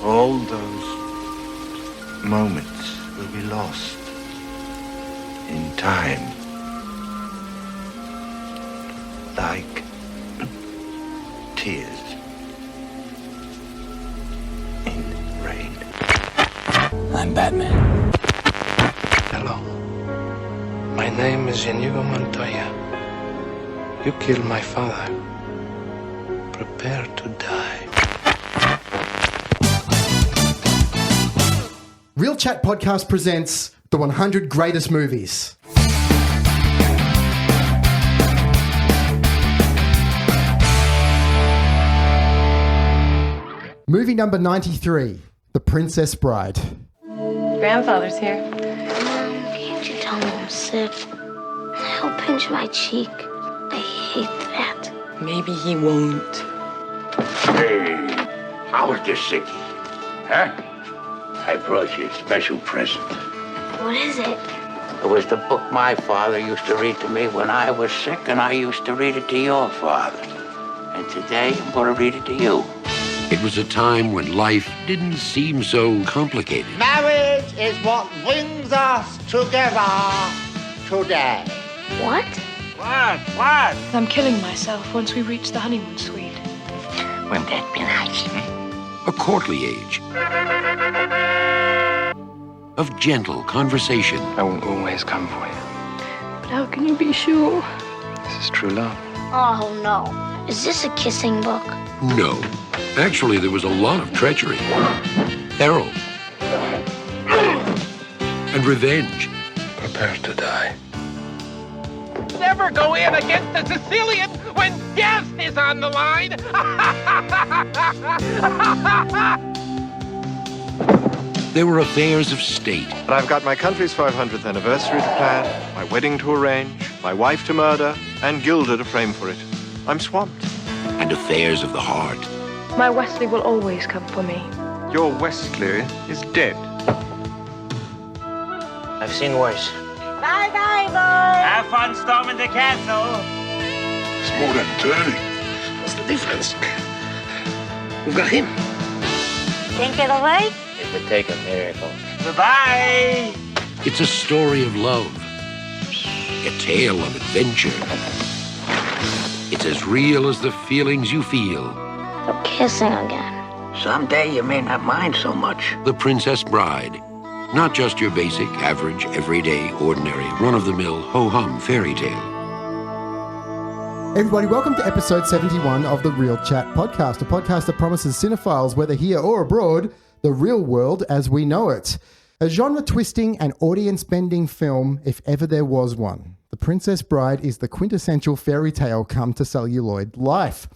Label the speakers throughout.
Speaker 1: All those moments will be lost in time, like tears in rain.
Speaker 2: I'm Batman.
Speaker 3: Hello. My name is Inigo Montoya. You killed my father. Prepare to die.
Speaker 4: Real Chat Podcast presents the 100 Greatest Movies. Movie number 93, The Princess Bride.
Speaker 5: Grandfather's here.
Speaker 6: Can't you tell me I'm sick? He'll pinch my cheek. I hate that.
Speaker 5: Maybe he won't.
Speaker 7: Hey, how was this sickie? Huh? I brought you a special present.
Speaker 6: What is it?
Speaker 7: It was the book my father used to read to me when I was sick, and I used to read it to your father. And today, I'm going to read it to you.
Speaker 8: It was a time when life didn't seem so complicated.
Speaker 9: Marriage is what brings us together today.
Speaker 6: What?
Speaker 7: What?
Speaker 5: I'm killing myself once we reach the honeymoon suite.
Speaker 7: Wouldn't that be nice,
Speaker 8: A courtly age of gentle conversation.
Speaker 3: I will always come for you.
Speaker 5: But how can you be sure?
Speaker 3: This is true love.
Speaker 6: Oh no. Is this a kissing book?
Speaker 8: No, actually there was a lot of treachery, peril, and revenge.
Speaker 3: Prepare to die.
Speaker 10: Never go in against a Sicilian when death is on the line.
Speaker 8: There were affairs of state.
Speaker 11: But I've got my country's 500th anniversary to plan, my wedding to arrange, my wife to murder, and Gilda to frame for it. I'm swamped.
Speaker 8: And affairs of the heart.
Speaker 5: My Wesley will always come for me.
Speaker 11: Your Wesley is dead.
Speaker 7: I've seen worse.
Speaker 9: Bye-bye, boys.
Speaker 10: Have fun storming the castle.
Speaker 7: It's more than turning. What's the difference? We've got him.
Speaker 6: Think it'll work?
Speaker 7: It would take a miracle.
Speaker 10: Goodbye.
Speaker 8: It's a story of love, a tale of adventure. It's as real as the feelings you feel.
Speaker 6: They're kissing again.
Speaker 7: Someday you may not mind so much.
Speaker 8: The Princess Bride. Not just your basic, average, everyday, ordinary, run-of-the-mill, ho-hum fairy tale.
Speaker 4: Everybody, welcome to episode 71 of the Real Chat Podcast, a podcast that promises cinephiles, whether here or abroad, the real world as we know it. A genre-twisting and audience-bending film, if ever there was one. The Princess Bride is the quintessential fairy tale come to celluloid life.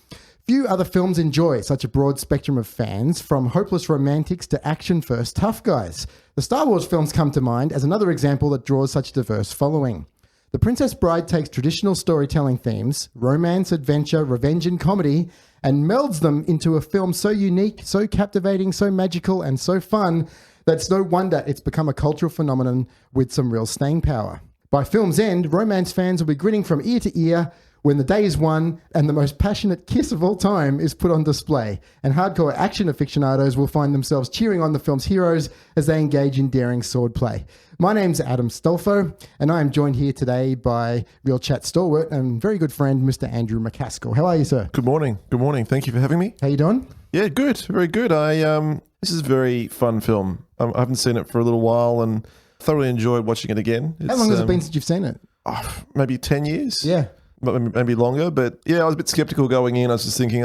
Speaker 4: Few other films enjoy such a broad spectrum of fans, from hopeless romantics to action-first tough guys. The Star Wars films come to mind as another example that draws such a diverse following. The Princess Bride takes traditional storytelling themes, romance, adventure, revenge and comedy, and melds them into a film so unique, so captivating, so magical and so fun that it's no wonder it's become a cultural phenomenon with some real staying power. By film's end, romance fans will be grinning from ear to ear when the day is won and the most passionate kiss of all time is put on display, and hardcore action aficionados will find themselves cheering on the film's heroes as they engage in daring swordplay. My name's Adam Stolfo, and I am joined here today by Real Chat stalwart and very good friend, Mr. Andrew McCaskill. How are you, sir?
Speaker 12: Good morning. Good morning. Thank you for having me.
Speaker 4: How you doing?
Speaker 12: Yeah, good. Very good. This is a very fun film. I haven't seen it for a little while and thoroughly enjoyed watching it again.
Speaker 4: How long has it been since you've seen it?
Speaker 12: Maybe 10 years.
Speaker 4: Yeah.
Speaker 12: Maybe longer, but yeah, I was a bit skeptical going in. I was just thinking,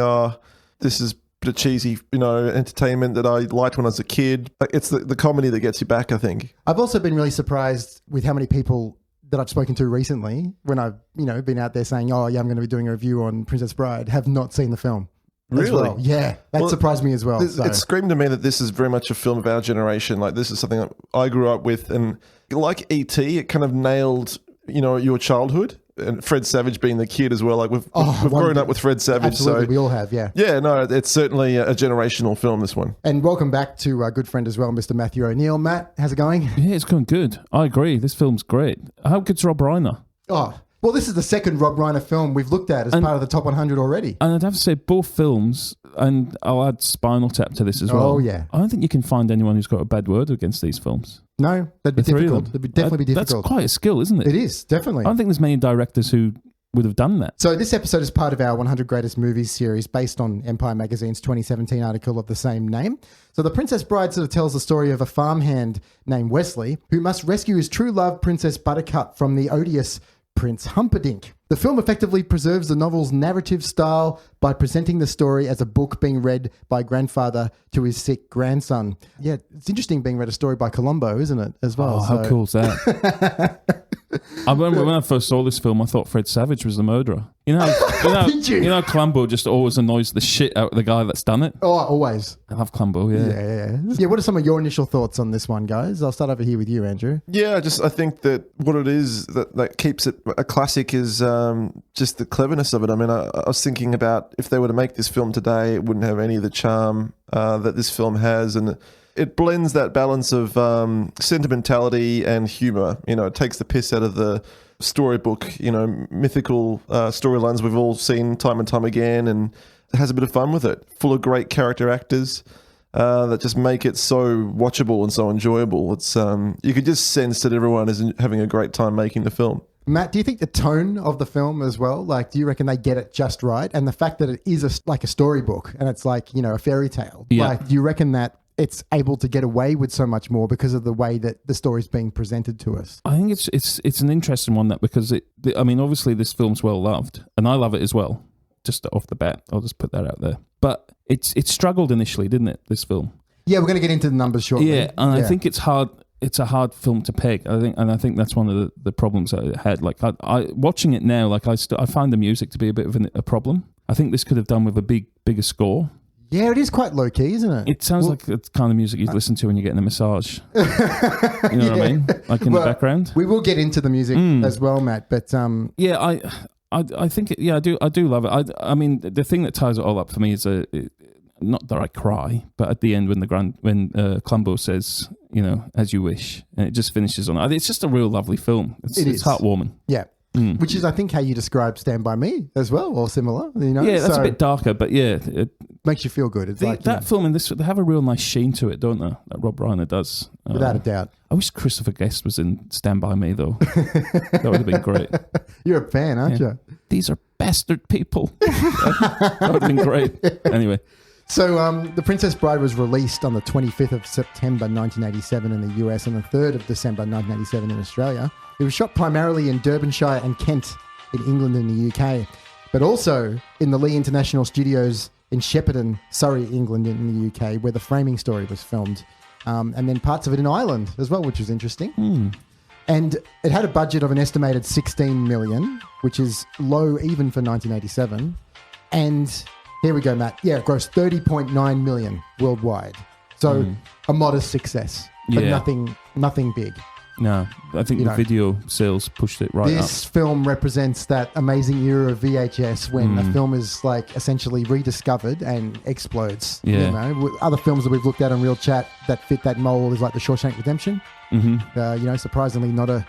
Speaker 12: this is a bit of cheesy, entertainment that I liked when I was a kid. It's the comedy that gets you back, I think.
Speaker 4: I've also been really surprised with how many people that I've spoken to recently when I've, been out there saying, oh yeah, I'm going to be doing a review on Princess Bride, have not seen the film.
Speaker 12: Really?
Speaker 4: Well. Yeah, that surprised me as well.
Speaker 12: It screamed to me that this is very much a film of our generation. Like, this is something that I grew up with, and like E.T., it kind of nailed, your childhood. And Fred Savage being the kid as well. Like we've grown up with Fred Savage.
Speaker 4: Absolutely,
Speaker 12: so
Speaker 4: we all have, yeah.
Speaker 12: Yeah, no, it's certainly a generational film, this one.
Speaker 4: And welcome back to our good friend as well, Mr. Matthew O'Neill. Matt, how's it going?
Speaker 13: Yeah, it's going good. I agree. This film's great. How good's Rob Reiner?
Speaker 4: Oh, Well, this is the second Rob Reiner film we've looked at as part of the top 100 already.
Speaker 13: And I'd have to say both films, and I'll add Spinal Tap to this as well.
Speaker 4: Oh, yeah.
Speaker 13: I don't think you can find anyone who's got a bad word against these films.
Speaker 4: No, that'd be difficult. That'd definitely be difficult.
Speaker 13: That's quite a skill, isn't it?
Speaker 4: It is, definitely.
Speaker 13: I don't think there's many directors who would have done that.
Speaker 4: So this episode is part of our 100 Greatest Movies series based on Empire Magazine's 2017 article of the same name. So The Princess Bride sort of tells the story of a farmhand named Wesley who must rescue his true love, Princess Buttercup, from the odious Prince Humperdinck. The film effectively preserves the novel's narrative style by presenting the story as a book being read by grandfather to his sick grandson. Yeah, it's interesting being read a story by Columbo, isn't it, as well?
Speaker 13: Oh, how cool is that? I remember when I first saw this film, I thought Fred Savage was the murderer.
Speaker 4: Did you?
Speaker 13: You know, Columbo just always annoys the shit out of the guy that's done it.
Speaker 4: Oh, always.
Speaker 13: I love Columbo, yeah.
Speaker 4: Yeah, what are some of your initial thoughts on this one, guys? I'll start over here with you, Andrew.
Speaker 12: Yeah, I think that what it is that keeps it a classic is just the cleverness of it. I mean, I was thinking about if they were to make this film today, it wouldn't have any of the charm that this film has, and it blends that balance of sentimentality and humor. You know, it takes the piss out of the storybook, mythical storylines we've all seen time and time again, and it has a bit of fun with it. Full of great character actors that just make it so watchable and so enjoyable. It's you could just sense that everyone is having a great time making the film.
Speaker 4: Matt, do you think the tone of the film as well, like, do you reckon they get it just right? And the fact that it is like a storybook and it's like, a fairy tale, like, do you reckon that it's able to get away with so much more because of the way that the story's being presented to us?
Speaker 13: I think it's an interesting one, that because obviously this film's well loved and I love it as well. Just off the bat, I'll just put that out there. But it struggled initially, didn't it? This film.
Speaker 4: Yeah, we're going to get into the numbers shortly.
Speaker 13: Yeah, and I think it's hard. It's a hard film to peg. I think that's one of the problems I had. Like I watching it now, like I find the music to be a bit of a problem. I think this could have done with a bigger score.
Speaker 4: Yeah, it is quite low key, isn't it?
Speaker 13: It sounds like the kind of music you'd listen to when you're getting a massage. You know what I mean? Like in the background.
Speaker 4: We will get into the music as well, Matt. But
Speaker 13: yeah, I think I do love it. I mean, the thing that ties it all up for me is not that I cry, but at the end when Columbo says, as you wish, and it just finishes on. It's just a real lovely film. It's heartwarming.
Speaker 4: Yeah. Which is, I think, how you describe Stand By Me as well, or similar.
Speaker 13: Yeah, that's a bit darker, but yeah, it
Speaker 4: makes you feel good. It's like
Speaker 13: that film and this, they have a real nice sheen to it, don't they? That Rob Reiner does,
Speaker 4: without a doubt.
Speaker 13: I wish Christopher Guest was in Stand By Me though. That would have been great.
Speaker 4: You're a fan, aren't you?
Speaker 13: These are bastard people. That would have been great. Anyway.
Speaker 4: So The Princess Bride was released on the 25th of September 1987 in the US and the 3rd of December 1987 in Australia. It was shot primarily in Derbyshire and Kent in England and the UK, but also in the Lee International Studios in Shepperton, Surrey, England in the UK, where the framing story was filmed, and then parts of it in Ireland as well, which was interesting. And it had a budget of an estimated 16 million, which is low even for 1987. And here we go, Matt. Yeah, it grossed 30.9 million worldwide. So a modest success, but nothing big.
Speaker 13: No, I think the video sales pushed it right up.
Speaker 4: This film represents that amazing era of VHS when a film is like essentially rediscovered and explodes.
Speaker 13: Yeah.
Speaker 4: Other films that we've looked at on Real Chat that fit that mold is like The Shawshank Redemption. Surprisingly not a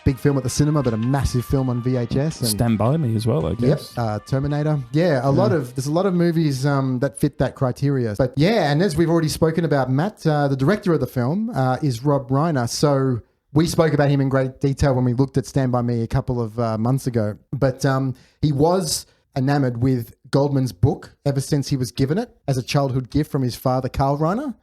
Speaker 4: big film at the cinema, but a massive film on VHS. And
Speaker 13: Stand By Me as well, I guess.
Speaker 4: Yep. Terminator. Yeah, there's a lot of movies that fit that criteria. But yeah, and as we've already spoken about, Matt, the director of the film is Rob Reiner. So we spoke about him in great detail when we looked at Stand By Me a couple of months ago. But he was enamored with Goldman's book ever since he was given it as a childhood gift from his father, Carl Reiner.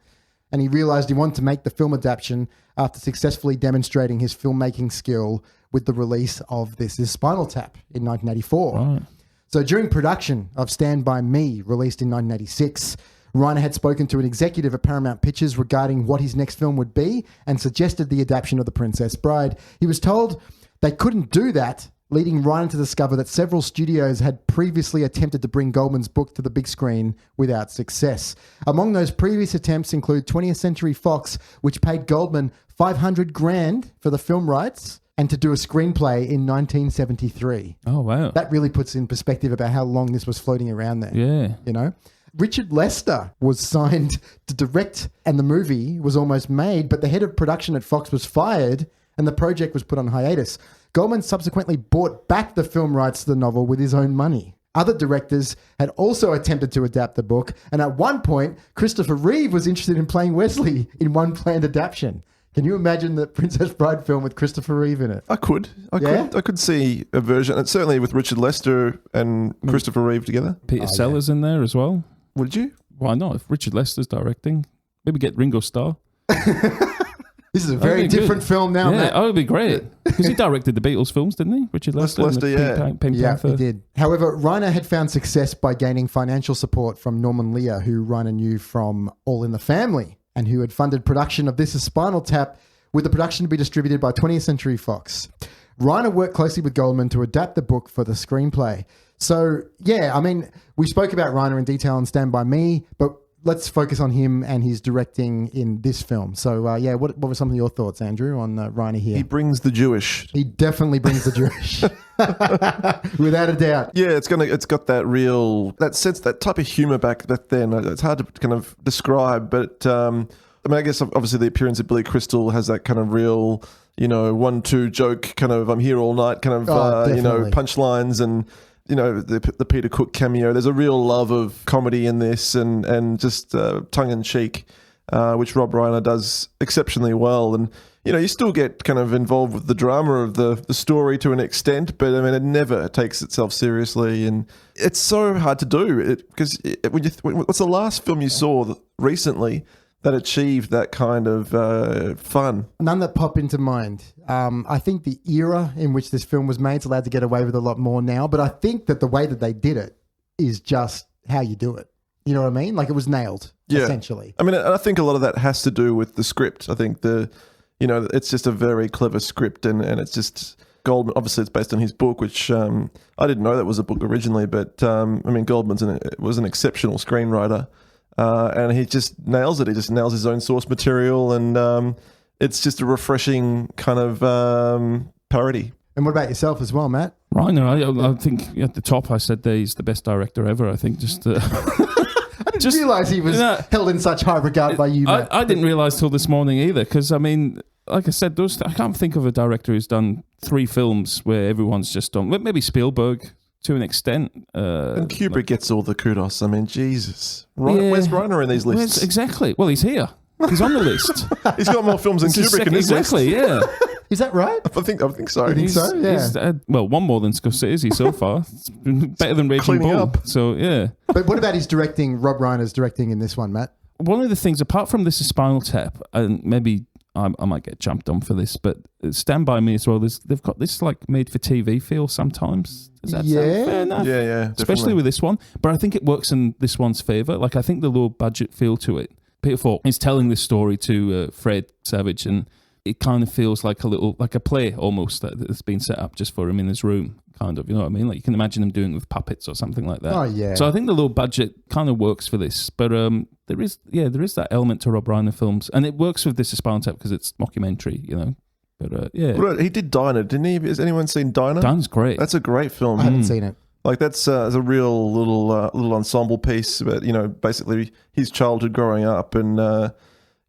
Speaker 4: And he realized he wanted to make the film adaptation after successfully demonstrating his filmmaking skill with the release of This Is Spinal Tap in 1984.
Speaker 13: Right.
Speaker 4: So during production of Stand By Me, released in 1986, Reiner had spoken to an executive at Paramount Pictures regarding what his next film would be and suggested the adaptation of The Princess Bride. He was told they couldn't do that, leading Reiner to discover that several studios had previously attempted to bring Goldman's book to the big screen without success. Among those previous attempts include 20th Century Fox, which paid Goldman $500,000 for the film rights and to do a screenplay in 1973.
Speaker 13: Oh, wow.
Speaker 4: That really puts in perspective about how long this was floating around there.
Speaker 13: Yeah.
Speaker 4: Richard Lester was signed to direct and the movie was almost made, but the head of production at Fox was fired and the project was put on hiatus. Goldman subsequently bought back the film rights to the novel with his own money. Other directors had also attempted to adapt the book, and at one point, Christopher Reeve was interested in playing Wesley in one planned adaptation. Can you imagine the Princess Bride film with Christopher Reeve in it?
Speaker 12: I could see a version, and certainly with Richard Lester and Christopher Reeve together.
Speaker 13: Peter Sellers in there as well.
Speaker 12: Would you?
Speaker 13: Why not? If Richard Lester's directing, maybe get Ringo Starr.
Speaker 4: This is a very different film now,
Speaker 13: yeah,
Speaker 4: Matt.
Speaker 13: that would be great. Because he directed the Beatles films, didn't he? Richard Lester.
Speaker 12: Lester,
Speaker 13: Pink Panther.
Speaker 4: He did. However, Reiner had found success by gaining financial support from Norman Lear, who Reiner knew from All in the Family, and who had funded production of This Is Spinal Tap, with the production to be distributed by 20th Century Fox. Reiner worked closely with Goldman to adapt the book for the screenplay. So, yeah, I mean, we spoke about Reiner in detail in Stand By Me, but let's focus on him and his directing in this film. So, what were some of your thoughts, Andrew, on Reiner here?
Speaker 12: He brings the Jewish.
Speaker 4: He definitely brings the Jewish. Without a doubt.
Speaker 12: Yeah, it's got that sense, that type of humor back then. It's hard to kind of describe, but I mean, I guess obviously the appearance of Billy Crystal has that kind of real, 1-2 joke kind of I'm here all night kind of punchlines, and the Peter Cook cameo. There's a real love of comedy in this, and just tongue in cheek, which Rob Reiner does exceptionally well. And you still get kind of involved with the drama of the story to an extent, but I mean, it never takes itself seriously, and it's so hard to do because what's the last film you saw recently that achieved that kind of fun?
Speaker 4: None that pop into mind. I think the era in which this film was made is allowed to get away with a lot more now, but I think that the way that they did it is just how you do it. You know what I mean? Like, it was nailed, essentially.
Speaker 12: I mean, I think a lot of that has to do with the script. I think it's just a very clever script, and it's just Goldman. Obviously, it's based on his book, which I didn't know that was a book originally, but I mean, Goldman was an exceptional screenwriter. And he just nails it. He just nails his own source material, and it's just a refreshing kind of parody.
Speaker 4: And what about yourself as well, Matt?
Speaker 13: Reiner, I think at the top I said that he's the best director ever. I think just...
Speaker 4: I didn't realise he was held in such high regard by you, Matt.
Speaker 13: I didn't realise till this morning either, because, I mean, like I said, I can't think of a director who's done 3 films where everyone's just done... Maybe Spielberg... to an extent.
Speaker 12: And Kubrick gets all the kudos. I mean, Jesus. Where's Reiner in these lists?
Speaker 13: Exactly. Well, he's here. He's on the list.
Speaker 12: He's got more films than Kubrick in his list.
Speaker 13: Exactly, yeah.
Speaker 4: Is that right?
Speaker 12: I think so.
Speaker 4: You think so? Yeah.
Speaker 13: Well, one more than Scorsese so far. It's better than Raging Bull. Up. So, yeah.
Speaker 4: But what about his directing, Rob Reiner's directing in this one, Matt?
Speaker 13: One of the things, apart from This Is Spinal Tap, and maybe I might get jumped on for this, but Stand By Me as well, they've got this like made-for-TV feel sometimes. Does that sound fair enough?
Speaker 12: Yeah, definitely.
Speaker 13: Especially with this one. But I think it works in this one's favour. Like, I think the low budget feel to it. Peter Falk is telling this story to Fred Savage, and it kind of feels like a play almost that's been set up just for him in his room, kind of, you know what I mean? Like, you can imagine him doing it with puppets or something like that.
Speaker 4: Oh, yeah.
Speaker 13: So I think the low budget kind of works for this, but there is that element to Rob Reiner films, and it works with This Is Spinal Tap because it's mockumentary, But yeah.
Speaker 12: Well, he did Diner, didn't he? Has anyone seen Diner?
Speaker 13: Diner's great.
Speaker 12: That's a great film.
Speaker 4: I haven't seen it.
Speaker 12: Like, that's a real little ensemble piece about, basically his childhood growing up, and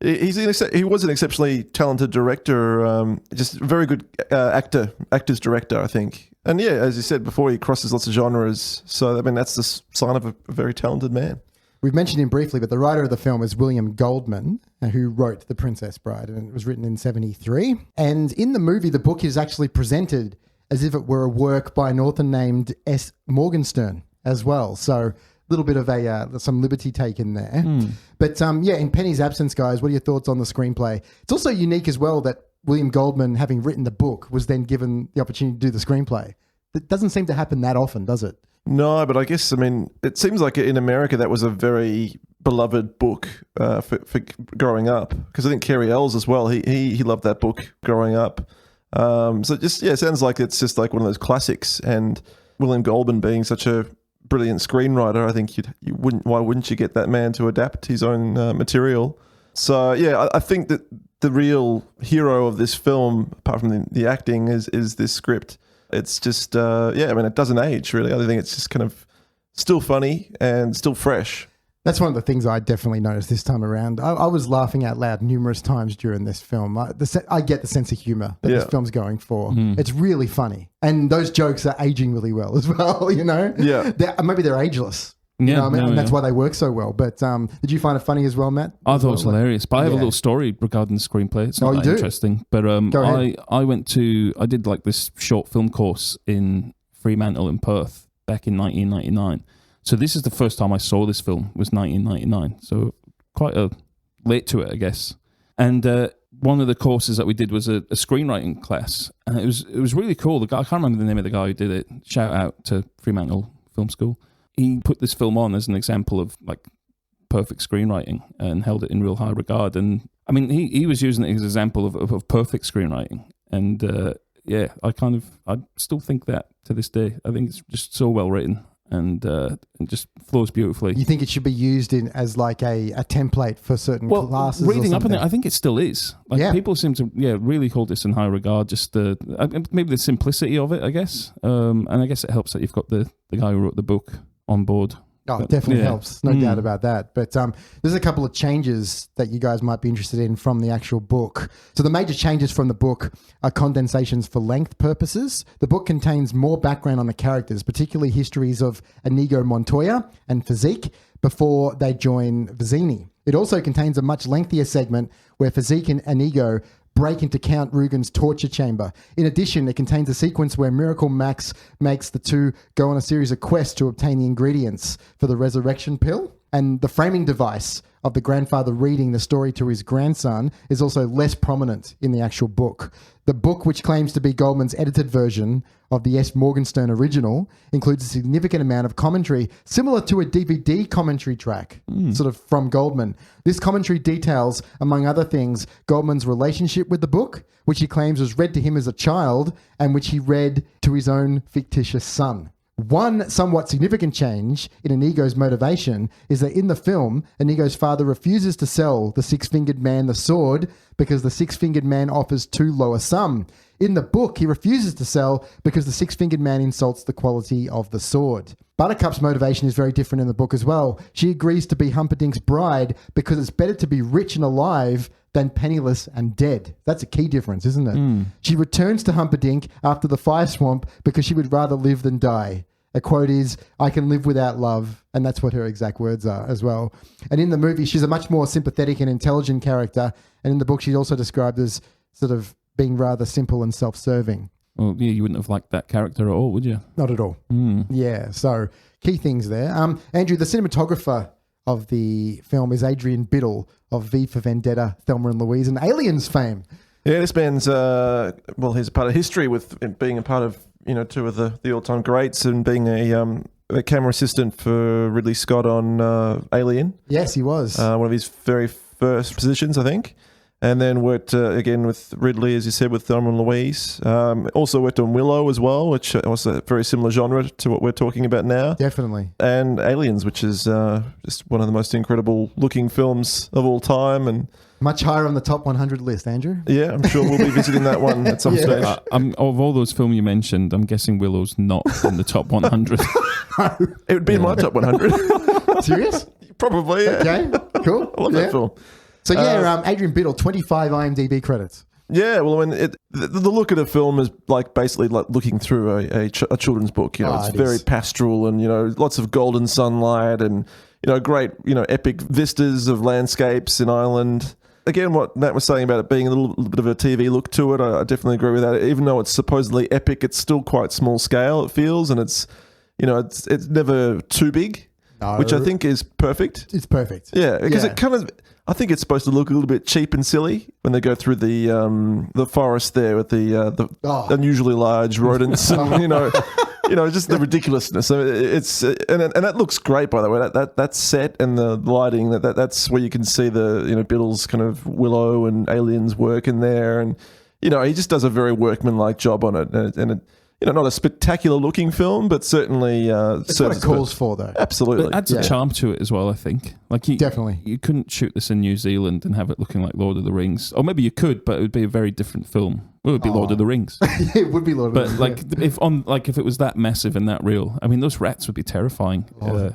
Speaker 12: he was an exceptionally talented director, just a very good actor's director, I think. And yeah, as you said before, he crosses lots of genres. So, I mean, that's the sign of a very talented man.
Speaker 4: We've mentioned him briefly, but the writer of the film is William Goldman, who wrote The Princess Bride, and it was written in 1973. And in the movie, the book is actually presented as if it were a work by an author named S. Morgenstern as well. So a little bit of some liberty taken there. But in Penny's absence, guys, what are your thoughts on the screenplay? It's also unique as well that William Goldman, having written the book, was then given the opportunity to do the screenplay. It doesn't seem to happen that often, does it?
Speaker 12: No, but I guess, I mean, it seems like in America that was a very beloved book for growing up, because I think Cary Ells as well, he loved that book growing up. So it sounds like it's just like one of those classics, and William Goldman being such a brilliant screenwriter, I think why wouldn't you get that man to adapt his own material? So yeah, I think that the real hero of this film, apart from the acting, is this script. It's just, I mean, it doesn't age, really. I think it's just kind of still funny and still fresh.
Speaker 4: That's one of the things I definitely noticed this time around. I was laughing out loud numerous times during this film. I get the sense of humor that this film's going for. It's really funny. And those jokes are aging really well as well, you know?
Speaker 12: Yeah.
Speaker 4: Maybe they're ageless. You know what I mean? And that's why they work so well. But did you find it funny as well, Matt?
Speaker 13: I thought it was hilarious. But I have a little story regarding the screenplay. It's not that interesting. But I did like this short film course in Fremantle in Perth back in 1999. So this is the first time I saw this film, was 1999. So quite late to it, I guess. And one of the courses that we did was a screenwriting class. And it was really cool. The guy, I can't remember the name of the guy who did it. Shout out to Fremantle Film School. He put this film on as an example of like perfect screenwriting and held it in real high regard. And I mean, he was using it as an example of perfect screenwriting. And I still think that to this day. I think it's just so well written. And it just flows beautifully.
Speaker 4: You think it should be used as like a template for certain classes?
Speaker 13: Reading
Speaker 4: or
Speaker 13: up on it, I think it still is. Like people seem to really hold this in high regard. Just maybe the simplicity of it, I guess. And I guess it helps that you've got the guy who wrote the book on board.
Speaker 4: Oh, it definitely helps. No doubt about that. But there's a couple of changes that you guys might be interested in from the actual book. So the major changes from the book are condensations for length purposes. The book contains more background on the characters, particularly histories of Inigo Montoya and Physique before they join Vizzini. It also contains a much lengthier segment where Physique and Inigo break into Count Rugen's torture chamber. In addition, it contains a sequence where Miracle Max makes the two go on a series of quests to obtain the ingredients for the resurrection pill. And the framing device of the grandfather reading the story to his grandson is also less prominent in the actual book. The book, which claims to be Goldman's edited version of the S. Morgenstern original, includes a significant amount of commentary, similar to a DVD commentary track, sort of from Goldman. This commentary details, among other things, Goldman's relationship with the book, which he claims was read to him as a child and which he read to his own fictitious son. One somewhat significant change in Inigo's motivation is that in the film, Inigo's father refuses to sell the six-fingered man the sword because the six-fingered man offers too low a sum. In the book, he refuses to sell because the six-fingered man insults the quality of the sword. Buttercup's motivation is very different in the book as well. She agrees to be Humperdinck's bride because it's better to be rich and alive than penniless and dead. That's a key difference, isn't it? She returns to Humperdinck after the fire swamp because she would rather live than die. A quote is, "I can live without love," and that's what her exact words are as well. And in the movie, she's a much more sympathetic and intelligent character, and in the book, she's also described as sort of being rather simple and self-serving.
Speaker 13: Well, yeah, you wouldn't have liked that character at all, would you?
Speaker 4: Not at all. Yeah, so key things there. Andrew, the cinematographer of the film is Adrian Biddle of V for Vendetta, Thelma and Louise, and Aliens fame.
Speaker 12: Yeah, this man's, he's a part of history with being a part of, two of the all-time greats and being a camera assistant for Ridley Scott on Alien.
Speaker 4: Yes, he was.
Speaker 12: One of his very first positions, I think. And then worked again with Ridley, as you said, with Thelma and Louise. Also worked on Willow as well, which was a very similar genre to what we're talking about now.
Speaker 4: Definitely.
Speaker 12: And Aliens, which is just one of the most incredible looking films of all time. And
Speaker 4: much higher on the top 100 list, Andrew.
Speaker 12: Yeah, I'm sure we'll be visiting that one at some stage.
Speaker 13: Of all those films you mentioned, I'm guessing Willow's not in the top 100.
Speaker 12: It would be in my top 100.
Speaker 4: Serious?
Speaker 12: Probably, yeah.
Speaker 4: Okay, cool.
Speaker 12: I love that film.
Speaker 4: So Adrian Biddle, 25 IMDb credits.
Speaker 12: Yeah, well, when the look of the film is like basically like looking through a children's book. It's very pastoral and lots of golden sunlight and great epic vistas of landscapes in Ireland. Again, what Matt was saying about it being a little bit of a TV look to it, I definitely agree with that. Even though it's supposedly epic, it's still quite small scale. It feels, and it's it's never too big, which I think is perfect.
Speaker 4: It's perfect.
Speaker 12: Yeah, because it kind of. I think it's supposed to look a little bit cheap and silly when they go through the forest there with the unusually large rodents and just the ridiculousness. So it's and that looks great, by the way. That set and the lighting that's where you can see the Biddle's kind of Willow and Aliens work in there, and he just does a very workmanlike job on it, and not a spectacular looking film, but certainly
Speaker 4: it's what it calls for, though.
Speaker 12: Absolutely.
Speaker 13: But it adds a charm to it as well, I think. Like
Speaker 4: Definitely.
Speaker 13: You couldn't shoot this in New Zealand and have it looking like Lord of the Rings. Or maybe you could, but it would be a very different film. It would be Lord of the Rings.
Speaker 4: It would be Lord of the Rings.
Speaker 13: But if it was that massive and that real, I mean, those rats would be terrifying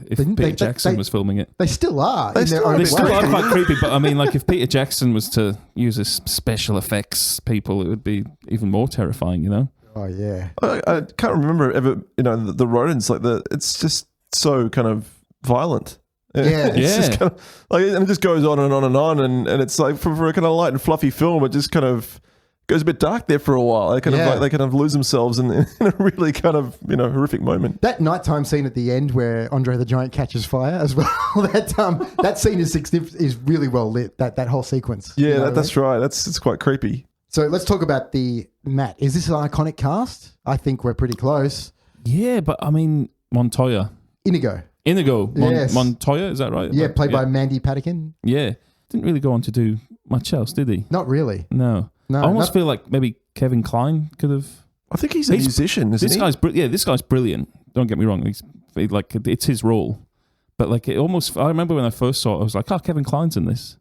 Speaker 13: if Peter Jackson was filming it.
Speaker 4: They still are.
Speaker 13: They still are quite creepy, but I mean, like if Peter Jackson was to use his special effects people, it would be even more terrifying,
Speaker 4: Oh yeah.
Speaker 12: I can't remember ever, the rodents, it's just so kind of violent.
Speaker 4: Yeah.
Speaker 12: It's just kind of and it just goes on and on and on, and it's like for a kind of light and fluffy film, it just kind of goes a bit dark there for a while. They kind of lose themselves in a really kind of horrific moment.
Speaker 4: That nighttime scene at the end where Andre the Giant catches fire as well. that scene is really well lit. That whole sequence.
Speaker 12: Yeah, that's right. It's quite creepy.
Speaker 4: So let's talk about Matt. Is this an iconic cast? I think we're pretty close.
Speaker 13: Yeah, but I mean Montoya.
Speaker 4: Inigo.
Speaker 13: Yes. Montoya, is that right?
Speaker 4: Yeah, played by Mandy Patinkin.
Speaker 13: Yeah. Didn't really go on to do much else, did he?
Speaker 4: Not really.
Speaker 13: No. I almost feel like maybe Kevin Kline could have.
Speaker 12: I think he's a musician, isn't he?
Speaker 13: This guy's brilliant. Don't get me wrong. It's his role. But I remember when I first saw it, I was like, Kevin Kline's in this.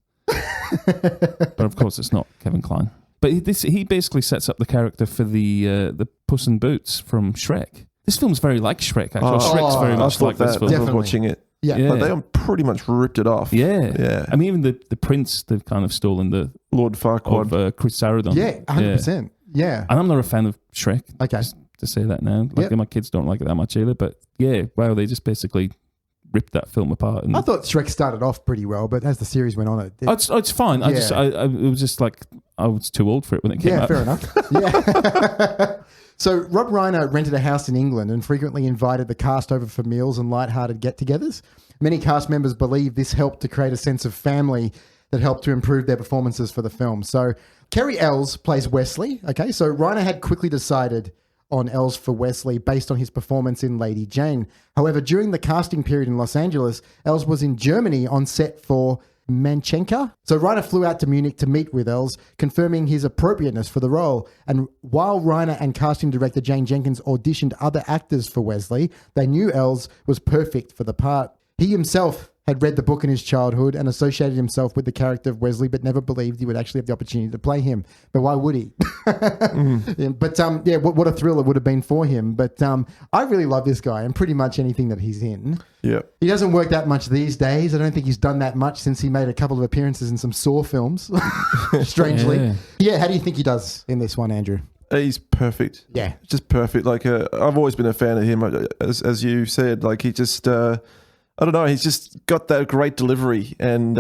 Speaker 13: But of course it's not Kevin Kline. But he basically sets up the character for the Puss in Boots from Shrek. This film's very like Shrek, actually. Shrek's very much like this film.
Speaker 12: Definitely. Watching it.
Speaker 4: Yeah.
Speaker 12: But they pretty much ripped it off.
Speaker 13: Yeah. I mean, even the prince, they've kind of stolen the
Speaker 12: Lord Farquaad
Speaker 13: of Chris Sarandon.
Speaker 4: Yeah, 100%. Yeah.
Speaker 13: And I'm not a fan of Shrek.
Speaker 4: Okay.
Speaker 13: Just to say that now. My kids don't like it that much either. But yeah, wow, they just basically ripped that film apart. And
Speaker 4: I thought Shrek started off pretty well, but as the series went on,
Speaker 13: it's fine.
Speaker 4: Yeah.
Speaker 13: It was just like I was too old for it when it came out.
Speaker 4: Yeah, fair enough. Yeah. So Rob Reiner rented a house in England and frequently invited the cast over for meals and light-hearted get-togethers. Many cast members believe this helped to create a sense of family that helped to improve their performances for the film. So Kerry Ells plays Wesley. Okay, so Reiner had quickly decided on Ells for Wesley based on his performance in Lady Jane. However, during the casting period in Los Angeles, Ells was in Germany on set for Manchenka. So Reiner flew out to Munich to meet with Ells, confirming his appropriateness for the role. And while Reiner and casting director Jane Jenkins auditioned other actors for Wesley, they knew Ells was perfect for the part. He himself had read the book in his childhood and associated himself with the character of Wesley, but never believed he would actually have the opportunity to play him. But why would he? But what a thrill it would have been for him. But I really love this guy and pretty much anything that he's in.
Speaker 12: Yeah,
Speaker 4: he doesn't work that much these days. I don't think he's done that much since he made a couple of appearances in some Saw films. Strangely, yeah. How do you think he does in this one, Andrew?
Speaker 12: He's perfect.
Speaker 4: Yeah,
Speaker 12: just perfect. I've always been a fan of him, as you said. He just. I don't know. He's just got that great delivery, and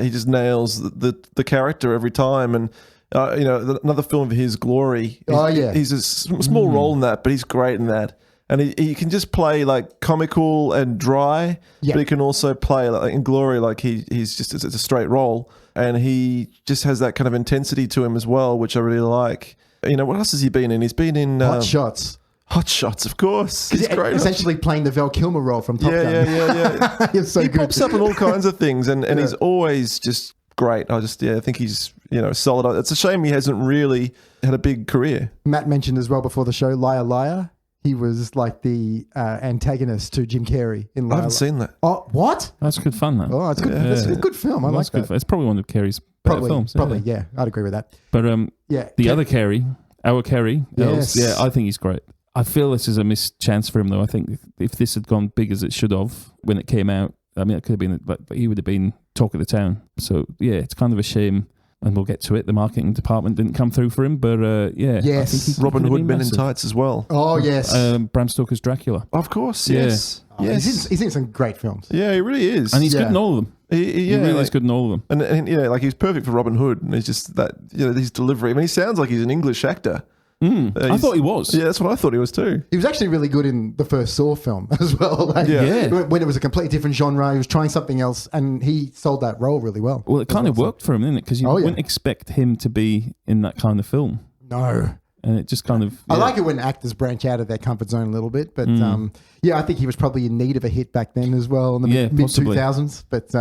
Speaker 12: he just nails the character every time. And another film of his, Glory. He's a small role in that, but he's great in that. And he can just play comical and dry, but he can also play in Glory he's just it's a straight role, and he just has that kind of intensity to him as well, which I really like. What else has he been in? He's been in
Speaker 4: Hot Shots.
Speaker 12: Hot Shots, of course. He's great.
Speaker 4: Essentially playing the Val Kilmer role from Top Gun.
Speaker 12: Yeah.
Speaker 4: He's so
Speaker 12: he
Speaker 4: good.
Speaker 12: pops up in all kinds of things, and he's always just great. I think he's solid. It's a shame he hasn't really had a big career.
Speaker 4: Matt mentioned as well before the show, Liar Liar. He was like the antagonist to Jim Carrey in Liar.
Speaker 12: I haven't seen that.
Speaker 4: Oh, what?
Speaker 13: That's good fun, though.
Speaker 4: Oh, it's good. It's a good film. I like that.
Speaker 13: It's probably one of Carrey's better films.
Speaker 4: Probably, yeah. I'd agree with that.
Speaker 13: But other Carrey, our Carrey,
Speaker 4: yes.
Speaker 13: I think he's great. I feel this is a missed chance for him, though. I think if this had gone big as it should have when it came out, I mean, it could have been, but he would have been talk of the town. So, yeah, it's kind of a shame, and we'll get to it. The marketing department didn't come through for him, but
Speaker 4: yes.
Speaker 12: I think Robin Hood Men in Tights as well.
Speaker 4: Oh, yes.
Speaker 13: Bram Stoker's Dracula.
Speaker 12: Of course, yes.
Speaker 4: Oh, yes. He's in some great films.
Speaker 12: Yeah, he really is.
Speaker 13: And he's good in all of them. He really is good in all of them.
Speaker 12: And he's perfect for Robin Hood, and he's just that, his delivery. I mean, he sounds like he's an English actor.
Speaker 13: I thought he was.
Speaker 12: Yeah, that's what I thought he was too.
Speaker 4: He was actually really good in the first Saw film as well. When it was a completely different genre, he was trying something else, and he sold that role really well.
Speaker 13: Well, it kind of worked for him, didn't it? Because you wouldn't expect him to be in that kind of film.
Speaker 4: No.
Speaker 13: And it just kind of...
Speaker 4: I like it when actors branch out of their comfort zone a little bit, but I think he was probably in need of a hit back then as well in the mid-2000s. But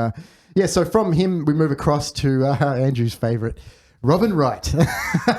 Speaker 4: so from him, we move across to Andrew's favourite, Robin Wright,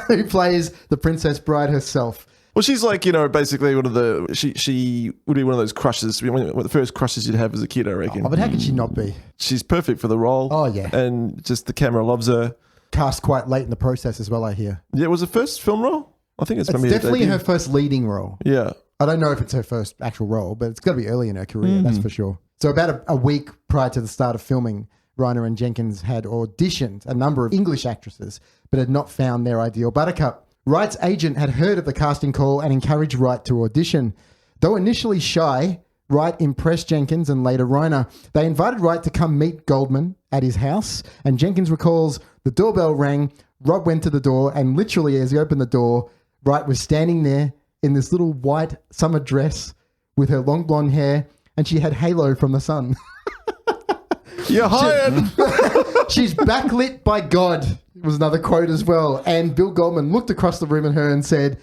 Speaker 4: who plays the Princess Bride herself.
Speaker 12: Well, she's like, basically one of the she would be one of those crushes. One of the first crushes you'd have as a kid, I reckon.
Speaker 4: Oh, but how could she not be?
Speaker 12: She's perfect for the role.
Speaker 4: Oh, yeah.
Speaker 12: And just the camera loves her.
Speaker 4: Cast quite late in the process as well, I hear.
Speaker 12: Yeah, it was the first film role. I think it's
Speaker 4: definitely her first leading role.
Speaker 12: Yeah.
Speaker 4: I don't know if it's her first actual role, but it's got to be early in her career, that's for sure. So about a week prior to the start of filming, Reiner and Jenkins had auditioned a number of English actresses, but had not found their ideal buttercup. Wright's agent had heard of the casting call and encouraged Wright to audition. Though initially shy, Wright impressed Jenkins and later Reiner. They invited Wright to come meet Goldman at his house, and Jenkins recalls the doorbell rang, Rob went to the door, and literally as he opened the door, Wright was standing there in this little white summer dress with her long blonde hair, and she had halo from the sun.
Speaker 12: You're hired!
Speaker 4: She's backlit by God, was another quote as well. And Bill Goldman looked across the room at her and said,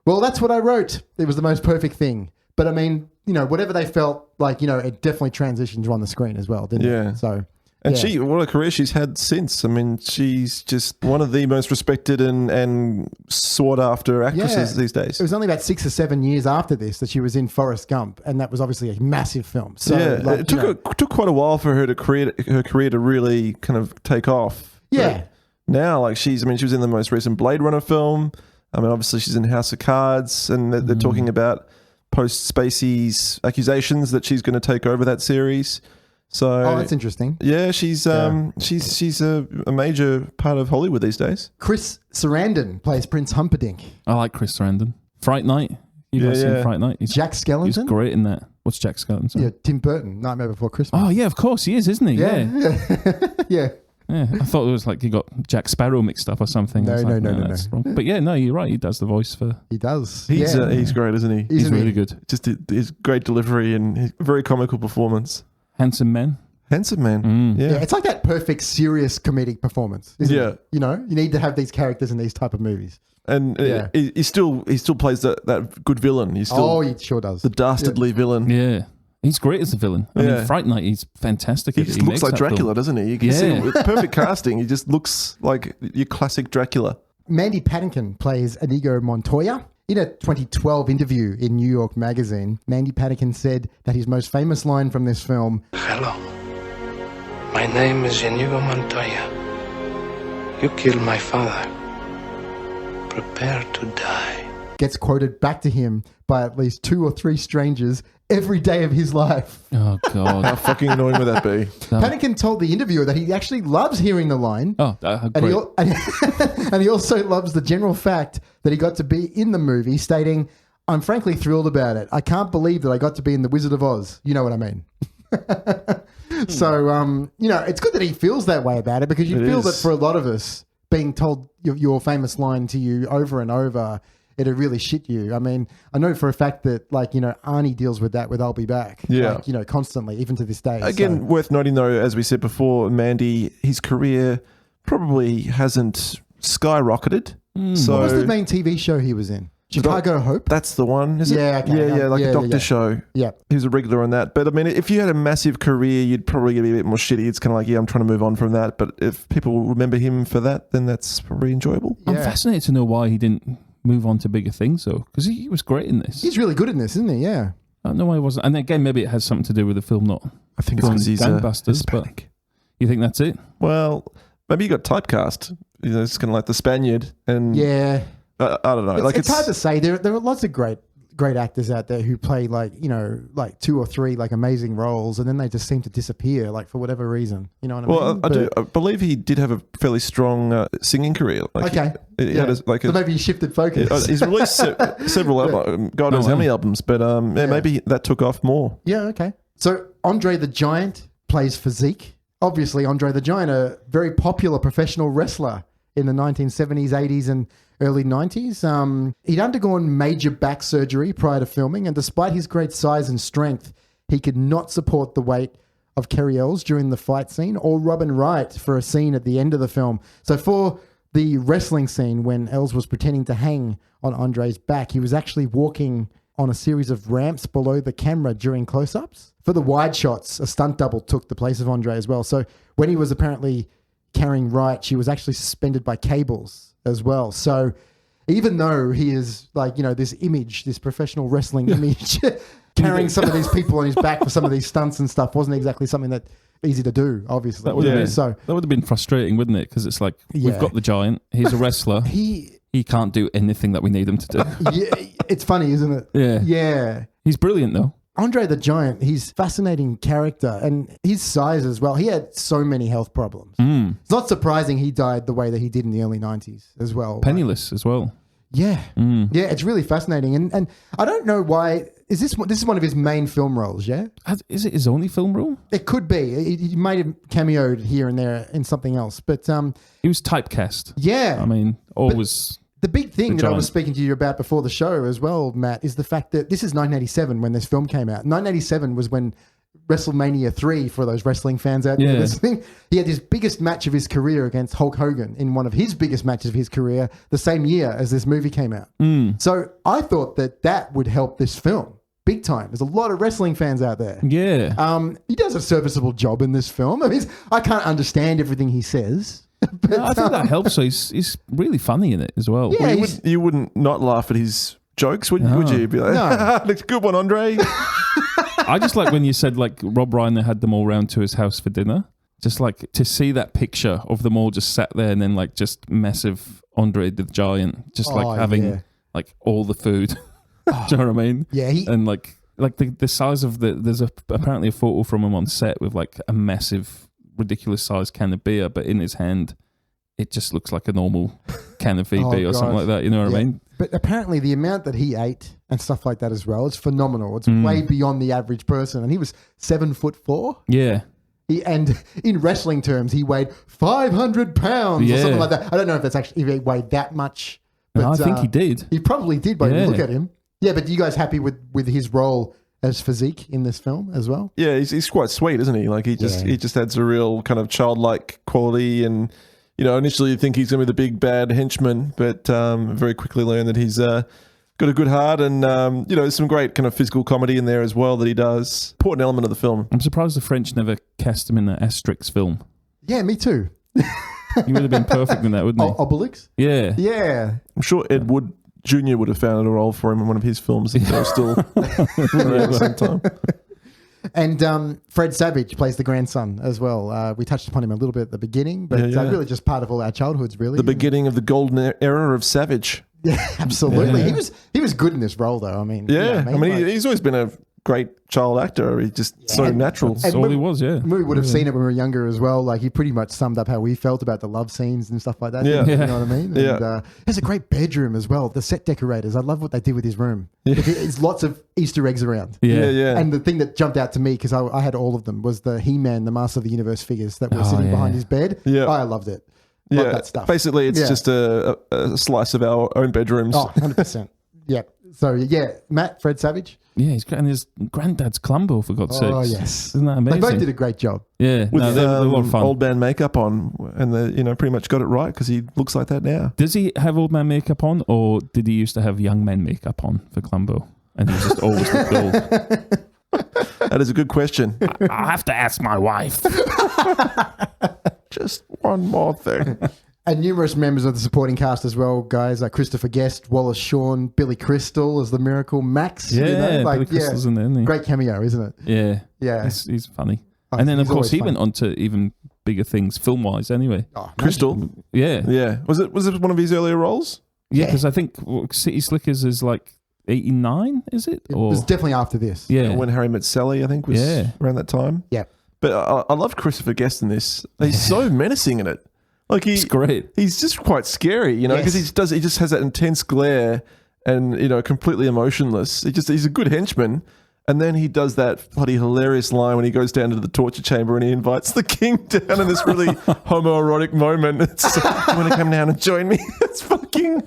Speaker 4: well, that's what I wrote. It was the most perfect thing. But I mean, whatever they felt like, it definitely transitioned on the screen as well, didn't it? So,
Speaker 12: and what a career she's had since. I mean, she's just one of the most respected and sought after actresses these days.
Speaker 4: It was only about 6 or 7 years after this that she was in Forrest Gump, and that was obviously a massive film. So,
Speaker 12: it took quite a while for her career to really kind of take off.
Speaker 4: Yeah.
Speaker 12: But now, she was in the most recent Blade Runner film. I mean, obviously she's in House of Cards, and they're talking about post-Spacey's accusations that she's going to take over that series. So,
Speaker 4: that's interesting.
Speaker 12: Yeah, she's a major part of Hollywood these days.
Speaker 4: Chris Sarandon plays Prince Humperdinck.
Speaker 13: I like Chris Sarandon. Fright Night. You guys seen Fright Night?
Speaker 4: Jack Skellington?
Speaker 13: He's great in that. What's Jack Skellington?
Speaker 4: Yeah, Tim Burton, Nightmare Before Christmas.
Speaker 13: Oh, yeah, of course he is, isn't he?
Speaker 4: Yeah.
Speaker 13: Yeah. I thought it was like you got Jack Sparrow mixed up or something.
Speaker 4: No.
Speaker 13: That's wrong. But yeah, no, you're right. He does the voice for...
Speaker 4: He does.
Speaker 12: He's great, isn't he?
Speaker 13: He's really good.
Speaker 12: Just his great delivery and his very comical performance.
Speaker 13: Handsome Man.
Speaker 12: Handsome Man. Yeah,
Speaker 4: it's like that perfect serious comedic performance, isn't it? You need to have these characters in these type of movies.
Speaker 12: And he still plays that good villain. He
Speaker 4: sure does.
Speaker 12: The dastardly villain.
Speaker 13: Yeah. He's great as a villain. I mean, Fright Night, he's fantastic.
Speaker 12: He just looks like Dracula, doesn't he? You can see him with perfect casting. He just looks like your classic Dracula.
Speaker 4: Mandy Patinkin plays Inigo Montoya. In a 2012 interview in New York Magazine, Mandy Patinkin said that his most famous line from this film...
Speaker 3: Hello. My name is Inigo Montoya. You killed my father. Prepare to die.
Speaker 4: Gets quoted back to him by at least 2 or 3 strangers every day of his life.
Speaker 13: Oh, God.
Speaker 12: How fucking annoying would that be?
Speaker 4: Patinkin told the interviewer that he actually loves hearing the line.
Speaker 13: Oh, great.
Speaker 4: And he also loves the general fact that he got to be in the movie, stating, I'm frankly thrilled about it. I can't believe that I got to be in The Wizard of Oz. You know what I mean? So, it's good that he feels that way about it, because you feel that for a lot of us, being told your famous line to you over and over, it'll really shit you. I mean, I know for a fact that, Arnie deals with that with I'll Be Back.
Speaker 12: Yeah.
Speaker 4: Constantly, even to this day.
Speaker 12: Again, worth noting, though, as we said before, Mandy, his career probably hasn't skyrocketed. So,
Speaker 4: what was the main TV show he was in? Chicago Hope?
Speaker 12: That's the one, is it?
Speaker 4: Yeah, okay.
Speaker 12: A doctor show.
Speaker 4: Yeah.
Speaker 12: He was a regular on that. But I mean, if you had a massive career, you'd probably get a bit more shitty. It's kind of like, I'm trying to move on from that. But if people remember him for that, then that's probably enjoyable.
Speaker 13: I'm fascinated to know why he didn't move on to bigger things, though, because he was great in this.
Speaker 4: He's really good in this, isn't he? Yeah.
Speaker 13: I don't know why he wasn't. And again, maybe it has something to do with the film not.
Speaker 12: I think it's because he's
Speaker 13: gangbusters, but you think that's it?
Speaker 12: Well, maybe you got typecast. It's kind of like the Spaniard, and I don't know.
Speaker 4: It's hard to say. There are lots of great actors out there who play 2 or 3 amazing roles, and then they just seem to disappear for whatever reason. You know what I mean?
Speaker 12: I believe he did have a fairly strong singing career. He had
Speaker 4: so maybe he shifted focus.
Speaker 12: He's released several albums. God knows how many albums, but maybe that took off more.
Speaker 4: Yeah, okay. So Andre the Giant plays Physique. Obviously, Andre the Giant, a very popular professional wrestler in the 1970s, 80s, and early 90s. He'd undergone major back surgery prior to filming, and despite his great size and strength, he could not support the weight of Kerry Ells during the fight scene, or Robin Wright for a scene at the end of the film. So for the wrestling scene, when Ells was pretending to hang on Andre's back, he was actually walking on a series of ramps below the camera during close-ups. For the wide shots, a stunt double took the place of Andre as well. So when he was apparently carrying Wright, she was actually suspended by cables as well. So even though he is like, this image, this professional wrestling image, carrying some of these people on his back for some of these stunts and stuff wasn't exactly something that easy to do, obviously.
Speaker 13: That would have been frustrating, wouldn't it? Because it's like, we've got the giant, he's a wrestler. He can't do anything that we need him to do.
Speaker 4: Yeah, it's funny, isn't it?
Speaker 13: Yeah.
Speaker 4: Yeah.
Speaker 13: He's brilliant, though.
Speaker 4: Andre the Giant, he's a fascinating character, and his size as well. He had so many health problems. It's not surprising he died the way that he did in the early 90s as well.
Speaker 13: Penniless as well.
Speaker 4: Yeah. Yeah, it's really fascinating. And I don't know why. This is one of his main film roles, yeah?
Speaker 13: Is it his only film role?
Speaker 4: It could be. He might have cameoed here and there in something else. But
Speaker 13: he was typecast.
Speaker 4: Yeah.
Speaker 13: I mean, always...
Speaker 4: The big thing that I was speaking to you about before the show as well, Matt, is the fact that this is 1987 when this film came out. 1987 was when WrestleMania 3, for those wrestling fans out there listening, he had his biggest match of his career against Hulk Hogan in one of his biggest matches of his career the same year as this movie came out. So I thought that would help this film big time. There's a lot of wrestling fans out there.
Speaker 13: Yeah.
Speaker 4: He does a serviceable job in this film. I mean, I can't understand everything he says. But,
Speaker 13: no, I think that helps. So he's really funny in it as well.
Speaker 4: Yeah,
Speaker 12: well, you wouldn't not laugh at his jokes, would you? Be like, that's a good one, Andre.
Speaker 13: I just like when you said like Rob Reiner had them all round to his house for dinner. Just like to see that picture of them all just sat there and then like just massive Andre the Giant, just like having like all the food. Do you know what I mean?
Speaker 4: Yeah.
Speaker 13: And like the size of there's apparently a photo from him on set with like a massive, ridiculous sized can of beer, but in his hand it just looks like a normal can of VB or something like that, you know what I mean?
Speaker 4: But apparently the amount that he ate and stuff like that as well, it's phenomenal. It's way beyond the average person. And he was 7'4".
Speaker 13: Yeah.
Speaker 4: And in wrestling terms, he weighed 500 pounds or something like that. I don't know if that's actually, if he weighed that much. But
Speaker 13: no, I think he did.
Speaker 4: He probably did, but look at him. Yeah, but you guys happy with his role as physique in this film as well?
Speaker 12: Yeah, he's quite sweet, isn't he? Like he just adds a real kind of childlike quality, and initially you think he's going to be the big bad henchman, but very quickly learn that he's got a good heart, and there's some great kind of physical comedy in there as well that he does. Important element of the film.
Speaker 13: I'm surprised the French never cast him in the Asterix film.
Speaker 4: Yeah, me too.
Speaker 13: He would have been perfect in that, wouldn't he?
Speaker 4: Obelix?
Speaker 13: Yeah.
Speaker 4: Yeah.
Speaker 12: I'm sure Ed Wood Jr. would have found a role for him in one of his films if they were still at the same time.
Speaker 4: And Fred Savage plays the grandson as well. We touched upon him a little bit at the beginning, but really just part of all our childhoods, really.
Speaker 12: The beginning of the golden era of Savage.
Speaker 4: Yeah, absolutely. Yeah. He was good in this role, though. I mean,
Speaker 12: he's always been a great child actor. He's just so natural.
Speaker 13: That's all he was, yeah.
Speaker 4: We would have seen it when we were younger as well. Like, he pretty much summed up how we felt about the love scenes and stuff like that.
Speaker 12: Yeah.
Speaker 4: You know what I mean?
Speaker 12: Yeah.
Speaker 4: And he has a great bedroom as well. The set decorators, I love what they did with his room. Yeah. There's lots of Easter eggs around.
Speaker 12: Yeah.
Speaker 4: And the thing that jumped out to me, because I had all of them, was the He-Man, the Master of the Universe figures that were sitting behind his bed. Yeah. I loved it. Love that stuff.
Speaker 12: Basically, it's just a slice of our own bedrooms.
Speaker 4: Oh, 100%. Yeah. So, Matt, Fred Savage.
Speaker 13: Yeah, he's great. And his granddad's Clumbo, for God's sake.
Speaker 4: Oh, yes.
Speaker 13: Isn't that amazing?
Speaker 4: They both did a great job.
Speaker 13: Yeah.
Speaker 12: With
Speaker 13: they're a lot of fun.
Speaker 12: Old man makeup on, and pretty much got it right because he looks like that now.
Speaker 13: Does he have old man makeup on, or did he used to have young men makeup on for Clumbo? And he just always looked old.
Speaker 12: That is a good question.
Speaker 13: I'll have to ask my wife.
Speaker 12: Just one more thing.
Speaker 4: And numerous members of the supporting cast as well, guys, like Christopher Guest, Wallace Shawn, Billy Crystal as the Miracle, Max.
Speaker 13: Yeah, Billy Crystal's in there, isn't he?
Speaker 4: Great cameo, isn't it?
Speaker 13: Yeah.
Speaker 4: Yeah.
Speaker 13: He's funny. And then, of course, he went on to even bigger things film-wise anay.
Speaker 12: Oh, Crystal?
Speaker 13: Yeah.
Speaker 12: Yeah. Was it one of his earlier roles?
Speaker 13: Yeah, because I think City Slickers is like 89, is it?
Speaker 4: It was definitely after this.
Speaker 13: Yeah.
Speaker 12: When Harry Met Sally, I think, was around that time.
Speaker 4: Yeah.
Speaker 12: But I love Christopher Guest in this. He's so menacing in it. Like
Speaker 13: it's great.
Speaker 12: He's just quite scary, because he just has that intense glare and completely emotionless. He's a good henchman, and then he does that bloody hilarious line when he goes down to the torture chamber and he invites the king down in this really homoerotic moment. It's you want to come down and join me? It's fucking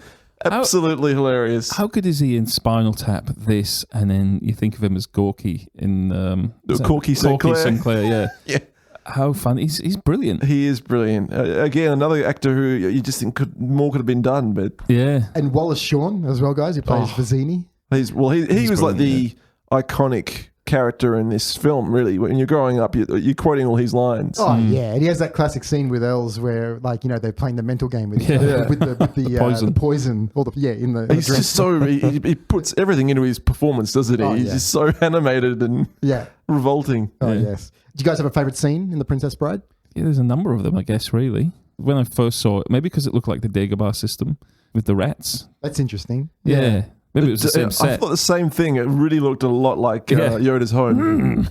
Speaker 12: absolutely hilarious.
Speaker 13: How good is he in Spinal Tap? This, and then you think of him as Gorky in
Speaker 12: Corky Sinclair.
Speaker 13: Yeah.
Speaker 12: Yeah.
Speaker 13: How fun. He's brilliant.
Speaker 12: He is brilliant. Again, another actor who you just think more could have been done, but
Speaker 4: And Wallace Shawn as well, guys. He plays Vizzini.
Speaker 12: He was like the iconic character in this film, really. When you're growing up, you're quoting all his lines.
Speaker 4: Oh, yeah. And he has that classic scene with Els where, like, you know, they're playing the mental game with each other, with the poison. Or in the
Speaker 12: He's just so... He puts everything into his performance, doesn't he?
Speaker 4: Oh,
Speaker 12: He's just so animated and revolting.
Speaker 4: Oh, yes. Do you guys have a favourite scene in The Princess Bride?
Speaker 13: Yeah, there's a number of them, I guess, really. When I first saw it, maybe because it looked like the Dagobah system with the rats.
Speaker 4: That's interesting.
Speaker 13: Yeah. Maybe it was the same set.
Speaker 12: I thought the same thing. It really looked a lot like Yoda's home.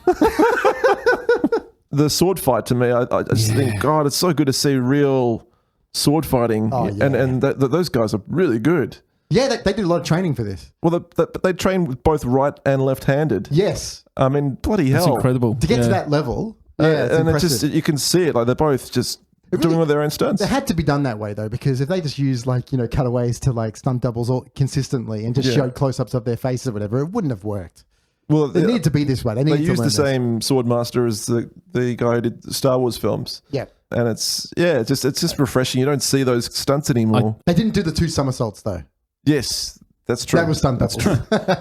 Speaker 12: The sword fight, to me, I just think, God, it's so good to see real sword fighting.
Speaker 4: Oh, yeah.
Speaker 12: And those guys are really good.
Speaker 4: Yeah, they did a lot of training for this.
Speaker 12: Well, they train with both right and left-handed.
Speaker 4: Yes.
Speaker 12: I mean, bloody hell.
Speaker 13: That's incredible.
Speaker 4: To get to that level. Yeah,
Speaker 12: and it's just, you can see it. Like, they're both just doing all their own stunts.
Speaker 4: It had to be done that way, though, because if they just used, like, you know, cutaways to, like, stunt doubles all consistently and just showed close-ups of their faces or whatever, it wouldn't have worked. Well, they need to be this way. They
Speaker 12: used the same sword master as the guy who did the Star Wars films.
Speaker 4: Yeah.
Speaker 12: And it's just refreshing. You don't see those stunts anymore.
Speaker 4: They didn't do the 2 somersaults, though.
Speaker 12: Yes, that's true.
Speaker 4: That was stunt doubles.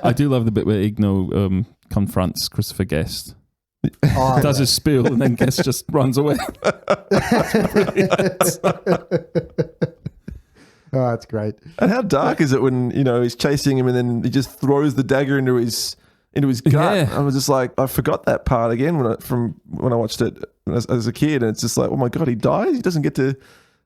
Speaker 13: I do love the bit where Igno confronts Christopher Guest. Does his spiel and then Guest just runs away.
Speaker 4: That's brilliant. Oh, that's great.
Speaker 12: And how dark is it when, you know, he's chasing him and then he just throws the dagger into his gut?
Speaker 13: Yeah.
Speaker 12: I was just like, I forgot that part again when I watched it as a kid, and it's just like, oh my God, he dies? He doesn't get to,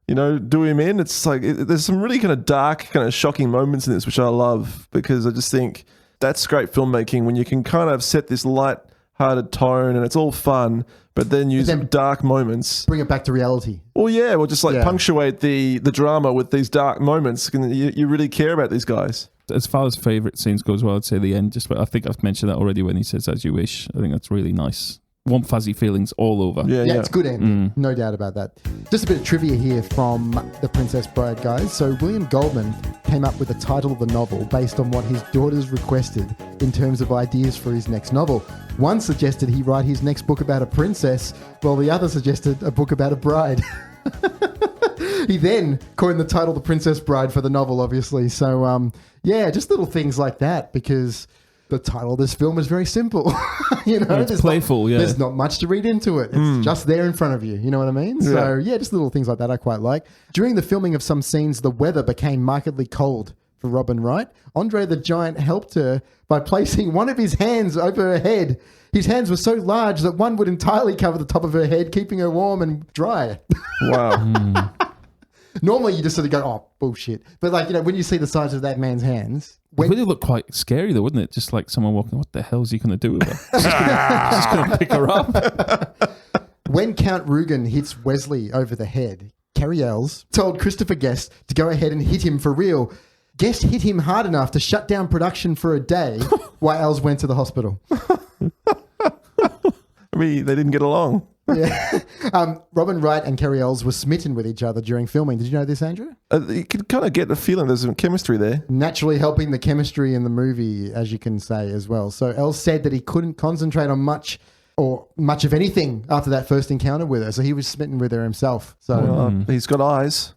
Speaker 12: you know, do him in? It's like, there's some really kind of dark, kind of shocking moments in this, which I love, because I just think that's great filmmaking when you can kind of set this light-hearted tone and it's all fun, but then use dark moments.
Speaker 4: Bring it back to reality.
Speaker 12: Well, yeah, well, just like punctuate the drama with these dark moments. You really care about these guys.
Speaker 13: As far as favourite scenes goes, well, I'd say the end. I think I've mentioned that already when he says, "As you wish." I think that's really nice. Warm, fuzzy feelings all over.
Speaker 4: Yeah, it's good end. No doubt about that. Just a bit of trivia here from The Princess Bride, guys. So William Goldman came up with the title of the novel based on what his daughters requested in terms of ideas for his next novel. One suggested he write his next book about a princess, while the other suggested a book about a bride. He then coined the title The Princess Bride for the novel, obviously. So, just little things like that, because the title of this film is very simple. You know,
Speaker 13: it's playful,
Speaker 4: There's not much to read into it. It's just there in front of you. You know what I mean?
Speaker 12: Yeah.
Speaker 4: So, just little things like that I quite like. During the filming of some scenes, the weather became markedly cold for Robin Wright. Andre the Giant helped her by placing one of his hands over her head. His hands were so large that one would entirely cover the top of her head, keeping her warm and dry.
Speaker 12: Wow.
Speaker 4: Normally, you just sort of go, oh, bullshit. But, like, you know, when you see the size of that man's hands...
Speaker 13: It really looked quite scary, though, wouldn't it? Just like someone walking, what the hell is he going to do with her? She's going to pick her up.
Speaker 4: When Count Rugen hits Wesley over the head, Carrie Ells told Christopher Guest to go ahead and hit him for real. Guest hit him hard enough to shut down production for a day while Ells went to the hospital.
Speaker 12: I mean, they didn't get along.
Speaker 4: Yeah. Robin Wright and Carrie Ells were smitten with each other during filming. Did you know this, Andrew?
Speaker 12: You can kind of get a feeling there's some chemistry there.
Speaker 4: Naturally helping the chemistry in the movie, as you can say as well. So Ells said that he couldn't concentrate on much of anything after that first encounter with her. So he was smitten with her himself. So
Speaker 12: he's got eyes.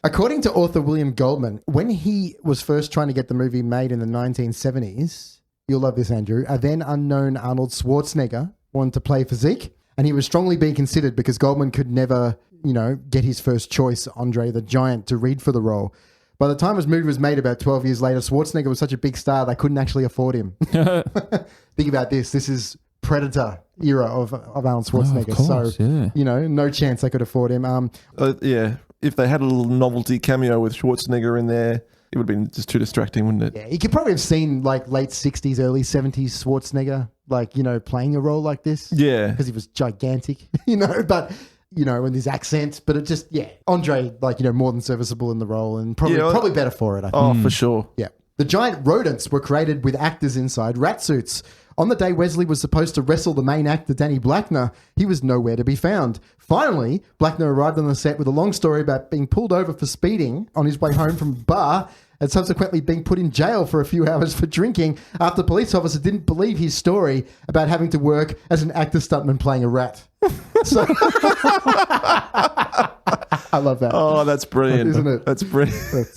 Speaker 4: According to author William Goldman, when he was first trying to get the movie made in the 1970s, you'll love this, Andrew, a then unknown Arnold Schwarzenegger wanted to play Physique. And he was strongly being considered because Goldman could never, you know, get his first choice, Andre the Giant, to read for the role. By the time his movie was made about 12 years later, Schwarzenegger was such a big star they couldn't actually afford him. Think about this. This is Predator era of Arnold Schwarzenegger. You know, no chance they could afford him.
Speaker 12: If they had a little novelty cameo with Schwarzenegger in there, it would have been just too distracting, wouldn't it?
Speaker 4: Yeah, you could probably have seen like late 60s, early 70s Schwarzenegger, like, you know, playing a role like this.
Speaker 12: Yeah.
Speaker 4: Because he was gigantic, you know, but, you know, with his accent. But it just, Andre, like, you know, more than serviceable in the role and probably better for it, I think.
Speaker 12: Oh, for sure.
Speaker 4: Yeah. The giant rodents were created with actors inside rat suits. On the day Wesley was supposed to wrestle the main actor, Danny Blackner, he was nowhere to be found. Finally, Blackner arrived on the set with a long story about being pulled over for speeding on his way home from a bar and subsequently being put in jail for a few hours for drinking after police officer didn't believe his story about having to work as an actor stuntman playing a rat. So I love that.
Speaker 12: Oh, that's brilliant.
Speaker 4: Isn't it?
Speaker 12: That's brilliant.
Speaker 4: But,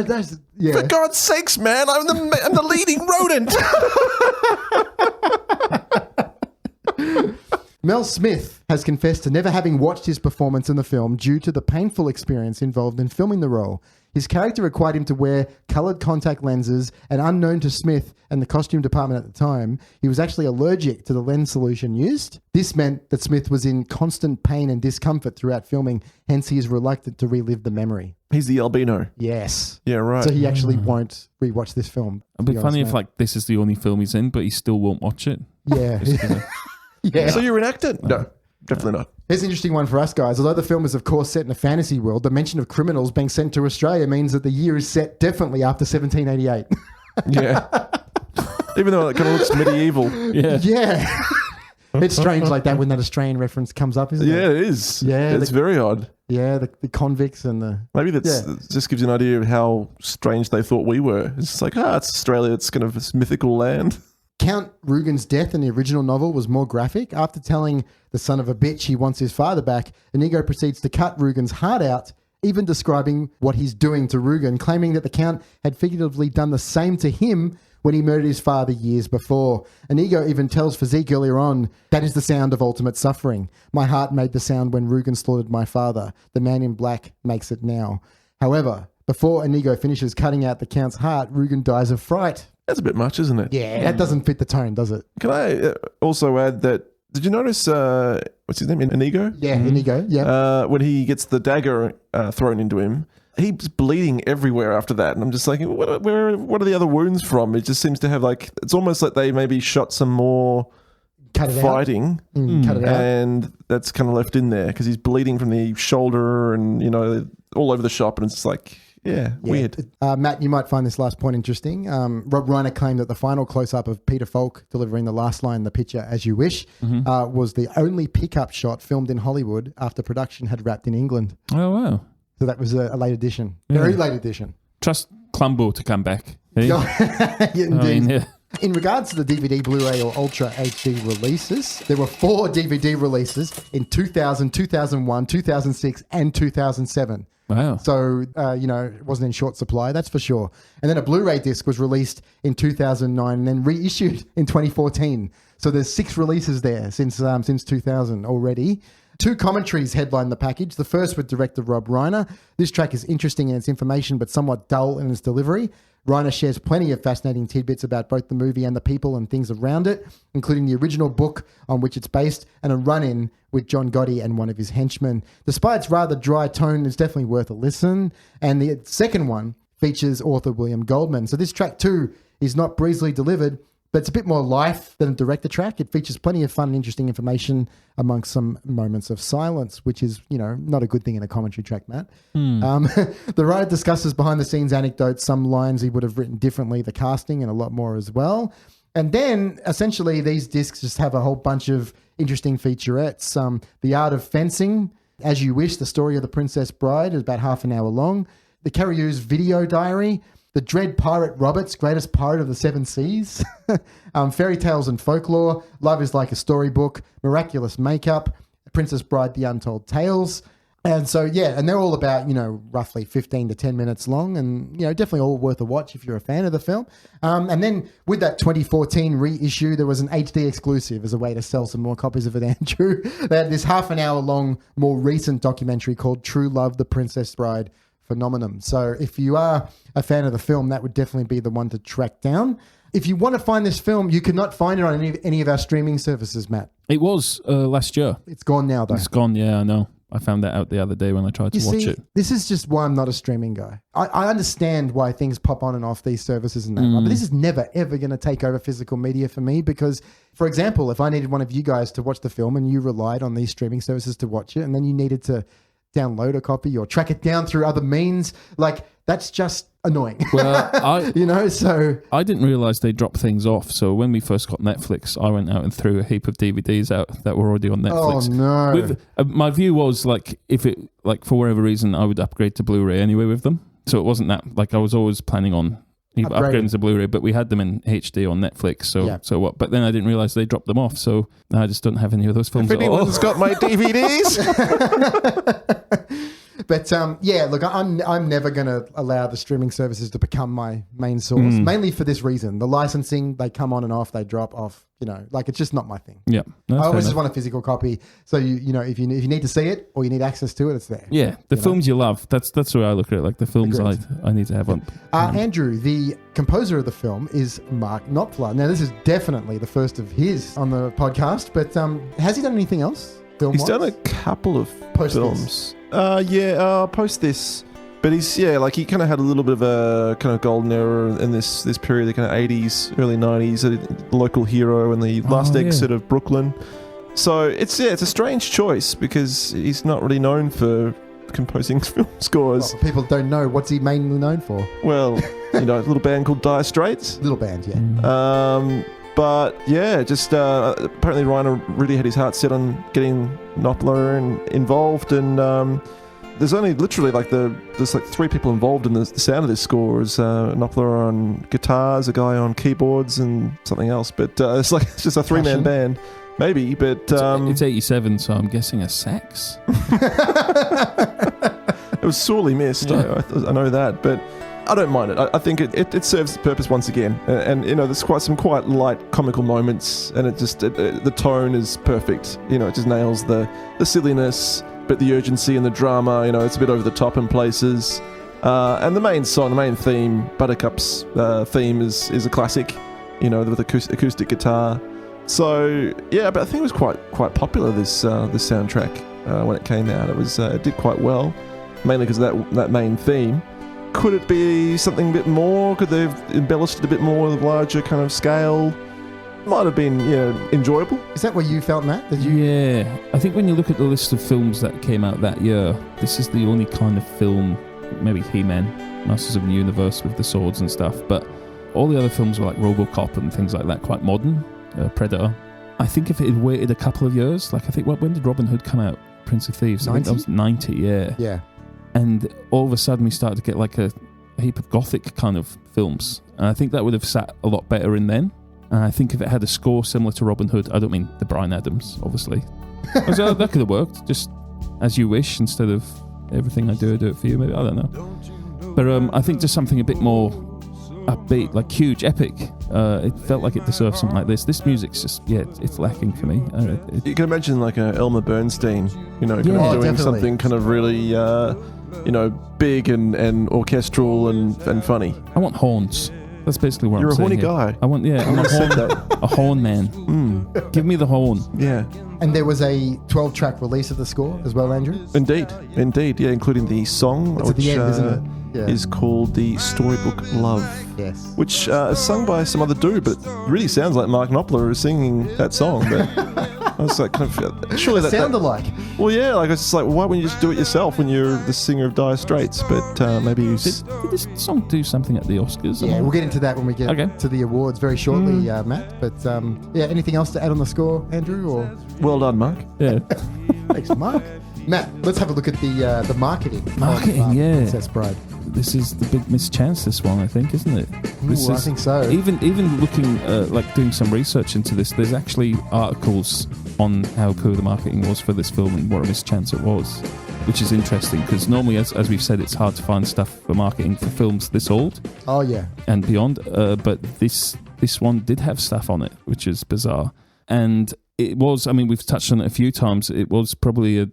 Speaker 4: that's
Speaker 12: For God's sakes, man, I'm the leading rodent.
Speaker 4: Mel Smith has confessed to never having watched his performance in the film due to the painful experience involved in filming the role. His character required him to wear coloured contact lenses, and unknown to Smith and the costume department at the time, he was actually allergic to the lens solution used. This meant that Smith was in constant pain and discomfort throughout filming, hence he is reluctant to relive the memory.
Speaker 12: He's the albino.
Speaker 4: Yes.
Speaker 12: Yeah, right.
Speaker 4: So he actually won't rewatch this film.
Speaker 13: It'd be funny if like this is the only film he's in, but he still won't watch it.
Speaker 4: Yeah. Yeah.
Speaker 12: So you reenact it? No, definitely not.
Speaker 4: Here's an interesting one for us guys. Although the film is of course set in a fantasy world, the mention of criminals being sent to Australia means that the year is set definitely after 1788.
Speaker 12: Yeah. Even though it kind of looks medieval.
Speaker 13: Yeah.
Speaker 4: Yeah. It's strange like that when that Australian reference comes up, isn't it?
Speaker 12: Yeah, it is.
Speaker 4: Yeah.
Speaker 12: It's very odd.
Speaker 4: Yeah, the convicts and the...
Speaker 12: Maybe that just gives you an idea of how strange they thought we were. It's like, it's Australia. It's kind of this mythical land.
Speaker 4: Count Rugen's death in the original novel was more graphic. After telling the son of a bitch he wants his father back, Inigo proceeds to cut Rugen's heart out, even describing what he's doing to Rugen, claiming that the Count had figuratively done the same to him when he murdered his father years before. Inigo even tells Physique earlier on, that is the sound of ultimate suffering. My heart made the sound when Rugen slaughtered my father. The man in black makes it now. However, before Inigo finishes cutting out the Count's heart, Rugen dies of fright.
Speaker 12: That's a bit much, isn't it?
Speaker 4: Yeah, that doesn't fit the tone, does it?
Speaker 12: Can I also add that, did you notice, what's his name, Inigo?
Speaker 4: Yeah, Inigo, yeah.
Speaker 12: When he gets the dagger thrown into him, he's bleeding everywhere after that. And I'm just like, what are the other wounds from? It just seems to have like, it's almost like they maybe shot some more fighting.
Speaker 4: Cut it out.
Speaker 12: And that's kind of left in there because he's bleeding from the shoulder and, all over the shop. And it's just like... Yeah, weird.
Speaker 4: Matt, you might find this last point interesting. Rob Reiner claimed that the final close-up of Peter Falk delivering the last line in the picture, As You Wish, was the only pickup shot filmed in Hollywood after production had wrapped in England.
Speaker 13: Oh, wow.
Speaker 4: So that was a late edition. Very late edition.
Speaker 13: Trust Clumbo to come back. Hey?
Speaker 4: Indeed. In regards to the DVD, Blu-ray or Ultra HD releases, there were 4 DVD releases in 2000, 2001, 2006 and 2007.
Speaker 13: Wow.
Speaker 4: So, it wasn't in short supply, that's for sure. And then a Blu-ray disc was released in 2009 and then reissued in 2014. So there's 6 releases there since 2000 already. 2 commentaries headline the package. The first with director Rob Reiner. This track is interesting in its information but somewhat dull in its delivery. Reiner shares plenty of fascinating tidbits about both the movie and the people and things around it, including the original book on which it's based and a run-in with John Gotti and one of his henchmen. Despite its rather dry tone, it's definitely worth a listen. And the second one features author William Goldman. So this track too is not breezily delivered, but it's a bit more life than a director track. It features plenty of fun and interesting information amongst some moments of silence, which is, not a good thing in a commentary track, Matt. The writer discusses behind-the-scenes anecdotes, some lines he would have written differently, the casting, and a lot more as well. And then, essentially, these discs just have a whole bunch of interesting featurettes. The Art of Fencing, As You Wish, the story of the Princess Bride is about half an hour long. The Carrier's Video Diary, The Dread Pirate Roberts, Greatest Pirate of the Seven Seas, Fairy Tales and Folklore, Love is Like a Storybook, Miraculous Makeup, Princess Bride, The Untold Tales. And so, and they're all about, roughly 15 to 10 minutes long and, definitely all worth a watch if you're a fan of the film. And then with that 2014 reissue, there was an HD exclusive as a way to sell some more copies of it, Andrew. They had this half an hour long, more recent documentary called True Love, The Princess Bride Phenomenon. So if you are a fan of the film, that would definitely be the one to track down. If you want to find this film, you cannot find it on any of our streaming services, Matt.
Speaker 13: It was last year.
Speaker 4: It's gone now, though.
Speaker 13: It's gone, yeah, I know. I found that out the other day when I tried to watch it.
Speaker 4: This is just why I'm not a streaming guy. I understand why things pop on and off these services and that, right? But this is never, ever going to take over physical media for me because, for example, if I needed one of you guys to watch the film and you relied on these streaming services to watch it and then you needed to download a copy or track it down through other means, that's just annoying.
Speaker 13: Well,
Speaker 4: so...
Speaker 13: I didn't realise they dropped things off. So when we first got Netflix, I went out and threw a heap of DVDs out that were already on Netflix.
Speaker 4: Oh, no.
Speaker 13: My view was, if it, for whatever reason, I would upgrade to Blu-ray anyway with them. So it wasn't that, I was always planning on upgrading to Blu-ray, but we had them in HD on Netflix. So what? But then I didn't realise they dropped them off. So now I just don't have any of those films
Speaker 12: if anyone's got my DVDs...
Speaker 4: But yeah, look, I'm never going to allow the streaming services to become my main source, mainly for this reason. The licensing, they come on and off, they drop off. You know, like it's just not my thing.
Speaker 13: Yeah,
Speaker 4: I always just want a physical copy. So you know, if you need to see it or you need access to it, it's there.
Speaker 13: Yeah, the films you love. That's the way I look at it. Like the films I need to have on.
Speaker 4: Andrew, the composer of the film, is Mark Knopfler. Now, this is definitely the first of his on the podcast, but has he done anything else?
Speaker 12: He's done a couple of films. Post this. But he kind of had a little bit of a kind of golden era in this period, the kind of 80s, early 90s, a local hero and the last exit of Brooklyn. So it's a strange choice because he's not really known for composing film scores.
Speaker 4: Well, people don't know. What's he mainly known for?
Speaker 12: Well, a little band called Dire Straits.
Speaker 4: Little band, yeah.
Speaker 12: But yeah, just apparently Reiner really had his heart set on getting Knopfler involved, and there's only literally there's 3 people involved in the sound of this score. Is Knopfler on guitars, a guy on keyboards, and something else. But it's just a 3-man band, maybe. But
Speaker 13: it's 87, so I'm guessing a sax.
Speaker 12: It was sorely missed. Yeah. I know that, but I don't mind it. I think it serves the purpose once again, and there's some quite light comical moments, and the tone is perfect. It just nails the silliness, but the urgency and the drama. It's a bit over the top in places, and the main theme, Buttercup's theme, is a classic. With acoustic guitar. So yeah, but I think it was quite popular. This soundtrack when it came out, it did quite well, mainly because of that main theme. Could it be something a bit more? Could they have embellished it a bit more with a larger kind of scale? Might have been, enjoyable.
Speaker 4: Is that what you felt, Matt?
Speaker 13: Yeah. I think when you look at the list of films that came out that year, this is the only kind of film, maybe He-Man, Masters of the Universe with the swords and stuff, but all the other films were like RoboCop and things like that, quite modern, Predator. I think if it had waited a couple of years, like I think, when did Robin Hood come out? Prince of Thieves?
Speaker 4: 90?
Speaker 13: I think that was 90, yeah.
Speaker 4: Yeah.
Speaker 13: And all of a sudden we started to get like a heap of gothic kind of films. And I think that would have sat a lot better in then. And I think if it had a score similar to Robin Hood, I don't mean the Bryan Adams, obviously. So that could have worked, just As You Wish instead of Everything I Do it for You, maybe. I don't know. But I think just something a bit more upbeat, like huge, epic. It felt like it deserved something like this. This music's just, it's lacking for me.
Speaker 12: You can imagine like a Elmer Bernstein, kind of doing
Speaker 4: definitely.
Speaker 12: something kind of really, big and orchestral and funny.
Speaker 13: I want horns. That's basically what
Speaker 12: You're
Speaker 13: I'm saying.
Speaker 12: You're a horny
Speaker 13: here.
Speaker 12: guy.
Speaker 13: I'm a horn man. Give me the horn.
Speaker 12: Yeah.
Speaker 4: And there was a 12-track release of the score as well, Andrew?
Speaker 12: Indeed, yeah, including the song,
Speaker 4: It's
Speaker 12: which
Speaker 4: at the end, isn't it? Yeah.
Speaker 12: is called the Storybook Love.
Speaker 4: Yes.
Speaker 12: Which is sung by some other dude, but really sounds like Mark Knopfler is singing that song. But I was like, kind of, surely that
Speaker 4: sounded like.
Speaker 12: Well, yeah, like it's just like, why wouldn't you just do it yourself when you're the singer of Dire Straits? But maybe you.
Speaker 13: Did this song do something at the Oscars?
Speaker 4: Yeah, we'll get into that when we get to the awards very shortly, Matt. But anything else to add on the score, Andrew? Or
Speaker 12: well done, Mark.
Speaker 13: Yeah.
Speaker 4: Thanks, Mark. Matt, let's have a look at the marketing.
Speaker 13: Marketing, yeah.
Speaker 4: Princess Bride.
Speaker 13: This is the big mischance, this one, I think, isn't it?
Speaker 4: I think so.
Speaker 13: Even looking, doing some research into this, there's actually articles on how poor the marketing was for this film and what a mischance it was, which is interesting because normally, as we've said, it's hard to find stuff for marketing for films this old.
Speaker 4: Oh, yeah.
Speaker 13: And beyond. But this one did have stuff on it, which is bizarre. And it was, we've touched on it a few times, it was probably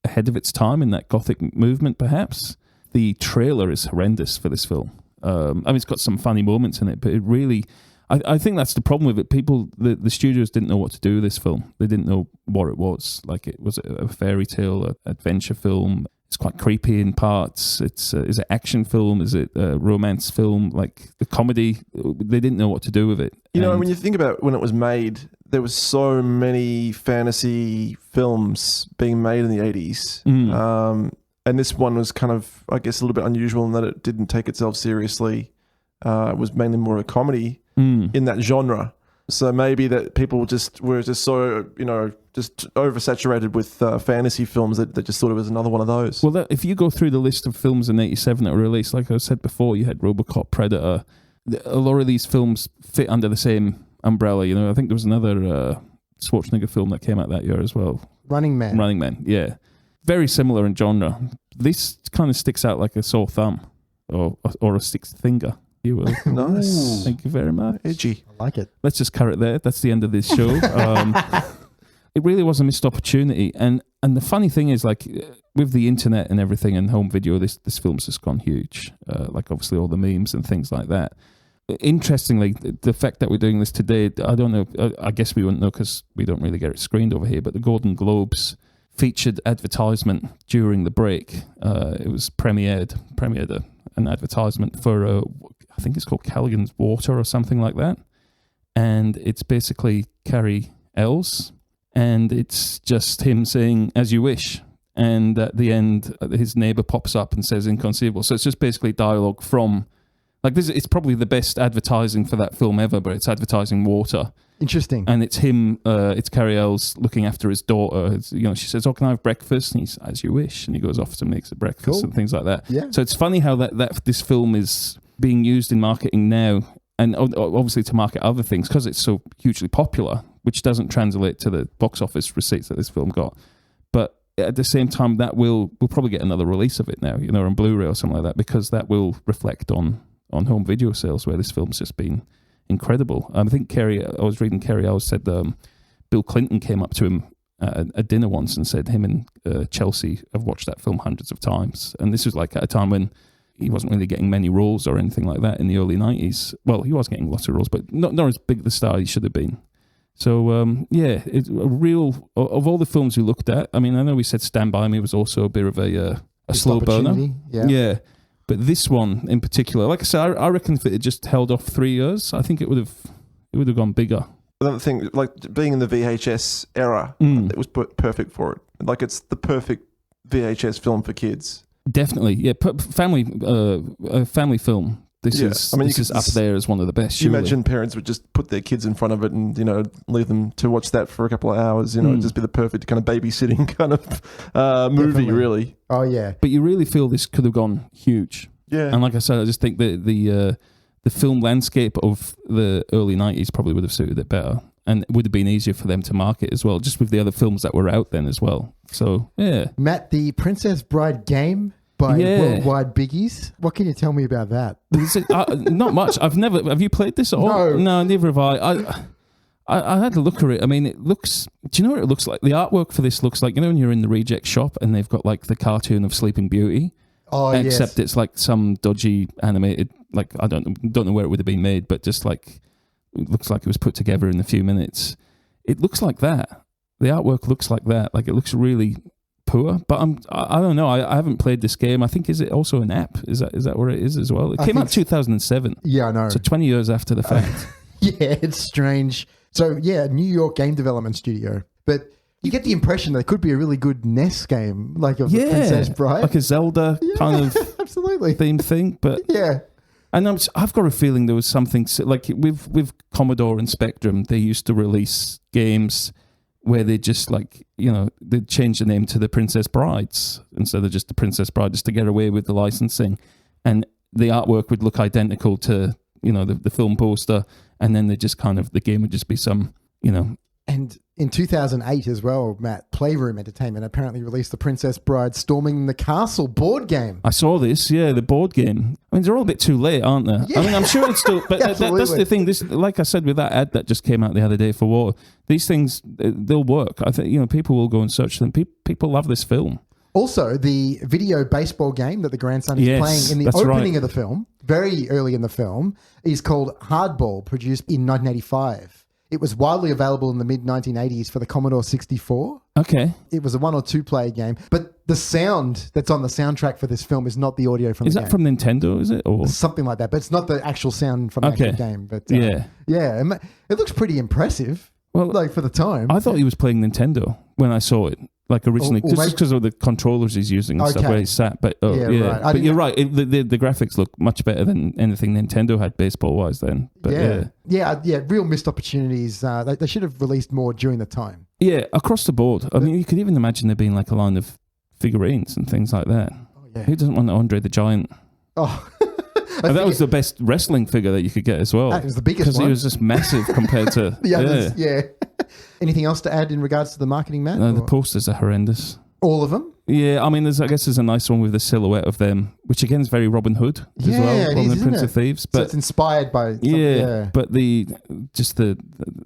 Speaker 13: ahead of its time in that gothic movement, perhaps. The trailer is horrendous for this film. It's got some funny moments in it, but it really... I think that's the problem with it. People, the studios didn't know what to do with this film. They didn't know what it was. Like, it was a fairy tale, an adventure film. It's quite creepy in parts. Is it action film? Is it a romance film? Like, the comedy, they didn't know what to do with it.
Speaker 12: When you think about when it was made, there was so many fantasy films being made in the 80s. And this one was kind of, I guess, a little bit unusual in that it didn't take itself seriously. It was mainly more a comedy in that genre. So maybe that people were just so, just oversaturated with fantasy films that they just thought it was another one of those.
Speaker 13: Well, if you go through the list of films in 87 that were released, like I said before, you had RoboCop, Predator. A lot of these films fit under the same umbrella. I think there was another Schwarzenegger film that came out that year as well.
Speaker 4: Running Man,
Speaker 13: yeah. Very similar in genre. this kind of sticks out like a sore thumb or a sixth finger. You will.
Speaker 12: Nice.
Speaker 13: Thank you very much.
Speaker 12: Edgy.
Speaker 4: I like it.
Speaker 13: Let's just cut it there. That's the end of this show. It really was a missed opportunity. And the funny thing is, like, with the internet and everything and home video, this film's just gone huge. Like, obviously, all the memes and things like that. Interestingly, the fact that we're doing this today, I don't know, I guess we wouldn't know because we don't really get it screened over here, but the Golden Globes featured advertisement during the break. It was premiered an advertisement for, I think it's called Callaghan's Water or something like that. And it's basically Carrie Ells, and it's just him saying, "As you wish." And at the end, his neighbor pops up and says, "Inconceivable." So it's just basically dialogue from, like, this. It's probably the best advertising for that film ever, but it's advertising water.
Speaker 4: Interesting.
Speaker 13: And it's him, it's Carrie Ells looking after his daughter. It's, you know, she says, "Oh, can I have breakfast?" And he's, "As you wish." And he goes off to make the breakfast and things like that.
Speaker 4: Yeah.
Speaker 13: So it's funny how that this film is being used in marketing now, and obviously to market other things because it's so hugely popular, which doesn't translate to the box office receipts that this film got. But at the same time, that we'll probably get another release of it now, you know, on Blu-ray or something like that, because that will reflect on home video sales, where this film's just been incredible. I think I was reading Carrie Ells said Bill Clinton came up to him at a dinner once and said him and Chelsea have watched that film hundreds of times. And this was like at a time when he wasn't really getting many roles or anything like that in the early 90s. Well, he was getting lots of roles, but not as big the star he should have been. So, it's a real, of all the films we looked at, I mean, I know we said Stand By Me was also a bit of a slow burner. Yeah. But this one in particular, like I said, I reckon if it had just held off 3 years, I think it would have gone bigger.
Speaker 12: Another thing, like being in the VHS era, it was perfect for it. Like, it's the perfect VHS film for kids.
Speaker 13: Definitely, yeah. Family film. This is up there as one of the best.
Speaker 12: You imagine parents would just put their kids in front of it and, you know, leave them to watch that for a couple of hours. You know, it'd just be the perfect kind of babysitting kind of movie,
Speaker 4: Definitely.
Speaker 12: really.
Speaker 4: Oh yeah.
Speaker 13: But you really feel this could have gone huge.
Speaker 12: Yeah.
Speaker 13: And like I said, I just think that the film landscape of the early 90s probably would have suited it better, and it would have been easier for them to market as well, just with the other films that were out then as well. So yeah.
Speaker 4: Matt, the Princess Bride game by Worldwide Biggies. What can you tell me about that?
Speaker 13: Not much. Have you played this at all? No, neither have I had a look at it. I mean, it looks, do you know what it looks like? The artwork for this looks like, you know, when you're in the reject shop and they've got like the cartoon of Sleeping Beauty.
Speaker 4: Oh,
Speaker 13: except it's like some dodgy animated, like, I don't know where it would have been made, but just like, it looks like it was put together in a few minutes. It looks like that. The artwork looks like that. Like, it looks really poor, but I don't know. I haven't played this game. I think, is it also an app? Is that where it is as well? It came out 2007.
Speaker 4: Yeah, I know.
Speaker 13: So 20 years after the fact.
Speaker 4: Yeah, it's strange. So yeah, New York game development studio. But you get the impression that it could be a really good NES game, like of the Princess Bride.
Speaker 13: Like a Zelda kind of
Speaker 4: absolutely
Speaker 13: themed thing. But
Speaker 4: yeah.
Speaker 13: And I've got a feeling there was something, like with Commodore and Spectrum, they used to release games where they just, like, you know, they'd change the name to the Princess Brides instead of just the Princess Bride, just to get away with the licensing. And the artwork would look identical to, you know, the film poster. And then they just kind of, the game would just be some, you know. And
Speaker 4: in 2008 as well, Matt, Playroom Entertainment apparently released the Princess Bride Storming the Castle board game.
Speaker 13: I saw this, the board game. I mean, they're all a bit too late, aren't they?
Speaker 4: Yeah.
Speaker 13: I mean, I'm sure it's still, but that's the thing. This, like I said, with that ad that just came out the other day for War, these things, they'll work. I think, you know, people will go and search them. People love this film.
Speaker 4: Also, the video baseball game that the grandson is playing in the opening of the film, very early in the film, is called Hardball, produced in 1985. It was widely available in the mid-1980s for the Commodore 64.
Speaker 13: Okay.
Speaker 4: It was a 1 or 2 player game, but the sound that's on the soundtrack for this film is not the audio from the game.
Speaker 13: Is that from Nintendo, is it? Or
Speaker 4: something like that, but it's not the actual sound from the actual game. But
Speaker 13: yeah,
Speaker 4: it looks pretty impressive. Well, like for the time.
Speaker 13: I thought he was playing Nintendo when I saw it. Like originally, just because of the controllers he's using and stuff where he's sat. But
Speaker 4: right.
Speaker 13: But you're right. The graphics look much better than anything Nintendo had baseball wise then. But
Speaker 4: real missed opportunities. They should have released more during the time.
Speaker 13: Yeah, across the board. I mean, you could even imagine there being like a line of figurines and things like that. Oh, yeah. Who doesn't want Andre the Giant?
Speaker 4: Oh.
Speaker 13: And that was the best wrestling figure that you could get as well.
Speaker 4: That was the biggest one.
Speaker 13: Because he was just massive compared to
Speaker 4: the others. Yeah. Anything else to add in regards to the marketing, Matt?
Speaker 13: The posters are horrendous.
Speaker 4: All of them?
Speaker 13: Yeah, I mean, I guess there's a nice one with the silhouette of them, which again is very Robin Hood as well,
Speaker 4: it
Speaker 13: Robin
Speaker 4: is,
Speaker 13: Hood, Prince
Speaker 4: isn't
Speaker 13: of Thieves.
Speaker 4: So
Speaker 13: But
Speaker 4: it's inspired by something, yeah.
Speaker 13: but the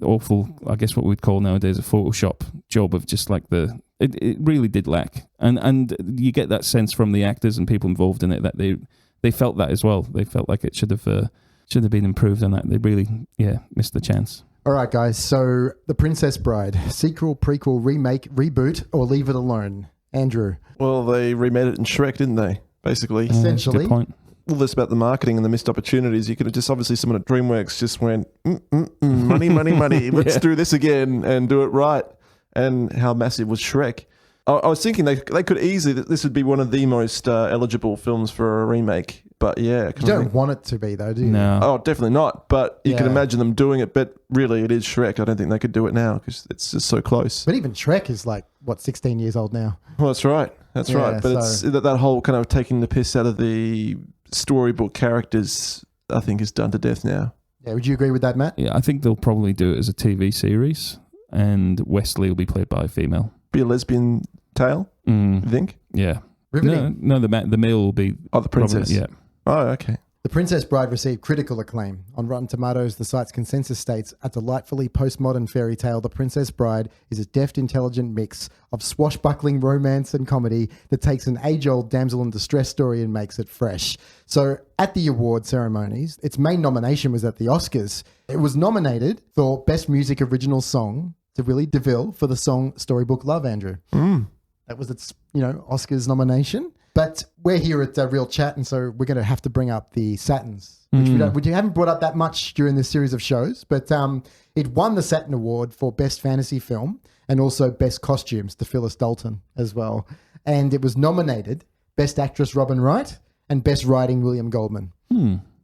Speaker 13: awful, I guess what we'd call nowadays a Photoshop job of just like it really did lack, and you get that sense from the actors and people involved in it that they felt that as well. They felt like it should have been improved on that. They really missed the chance.
Speaker 4: All right, guys. So The Princess Bride, sequel, prequel, remake, reboot, or leave it alone? Andrew.
Speaker 12: Well, they remade it in Shrek, didn't they? Basically.
Speaker 4: Essentially.
Speaker 13: Good point.
Speaker 12: All this about the marketing and the missed opportunities. You could have just, obviously someone at DreamWorks just went, money. Let's do this again and do it right. And how massive was Shrek? I was thinking they could easily, this would be one of the most eligible films for a remake. But yeah.
Speaker 4: You don't want it to be though, do you?
Speaker 13: No.
Speaker 12: Oh, definitely not. But you can imagine them doing it. But really, it is Shrek. I don't think they could do it now because it's just so close.
Speaker 4: But even Shrek is 16 years old now.
Speaker 12: Well, that's right. That's right. But it's that whole kind of taking the piss out of the storybook characters, I think, is done to death now.
Speaker 4: Yeah, would you agree with that, Matt?
Speaker 13: Yeah, I think they'll probably do it as a TV series, and Wesley will be played by a female.
Speaker 12: Be a lesbian tale, you think?
Speaker 13: Yeah.
Speaker 4: Riveting.
Speaker 13: No, the male will be...
Speaker 12: Oh, the princess.
Speaker 13: Yeah.
Speaker 12: Oh, okay.
Speaker 4: The Princess Bride received critical acclaim. On Rotten Tomatoes, the site's consensus states, a delightfully postmodern fairy tale, The Princess Bride is a deft, intelligent mix of swashbuckling romance and comedy that takes an age-old damsel in distress story and makes it fresh. So at the award ceremonies, its main nomination was at the Oscars. It was nominated for Best Music Original Song to Willie DeVille for the song Storybook Love, Andrew. That was its, Oscars nomination. But we're here at Real Chat, and so we're going to have to bring up the Saturns, which we haven't brought up that much during this series of shows. But it won the Saturn Award for Best Fantasy Film and also Best Costumes to Phyllis Dalton as well. And it was nominated Best Actress Robin Wright and Best Writing William Goldman.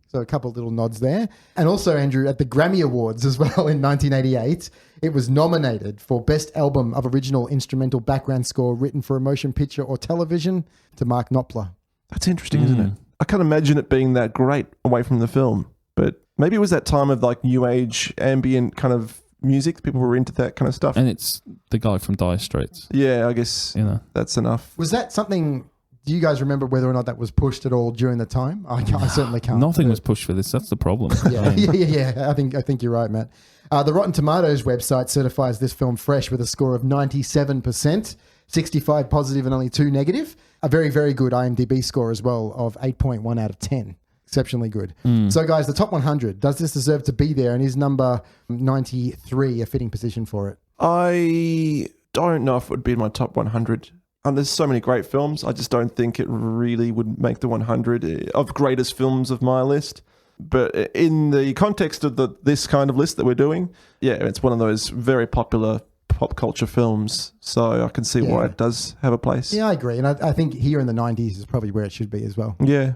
Speaker 4: So a couple of little nods there. And also, Andrew, at the Grammy Awards as well in 1988, it was nominated for Best Album of Original Instrumental Background Score written for a motion picture or television to Mark Knopfler.
Speaker 12: That's interesting, isn't it? I can't imagine it being that great away from the film. But maybe it was that time of new age ambient kind of music. People were into that kind of stuff.
Speaker 13: And it's the guy from Dire Straits.
Speaker 12: Yeah, I guess that's enough.
Speaker 4: Was that something... Do you guys remember whether or not that was pushed at all during the time? I certainly can't.
Speaker 13: Nothing was pushed for this. That's the problem.
Speaker 4: Yeah. I think you're right, Matt. The Rotten Tomatoes website certifies this film fresh with a score of 97%, 65 positive and only 2 negative. A very, very good IMDb score as well of 8.1 out of 10. Exceptionally good. So, guys, the top 100. Does this deserve to be there? And is number 93 a fitting position for it?
Speaker 12: I don't know if it would be in my top 100. There's so many great films. I just don't think it really would make the 100 of greatest films of my list. But in the context of this kind of list that we're doing, it's one of those very popular pop culture films. So I can see why it does have a place.
Speaker 4: Yeah, I agree. And I think here in the 90s is probably where it should be as well.
Speaker 12: Yeah,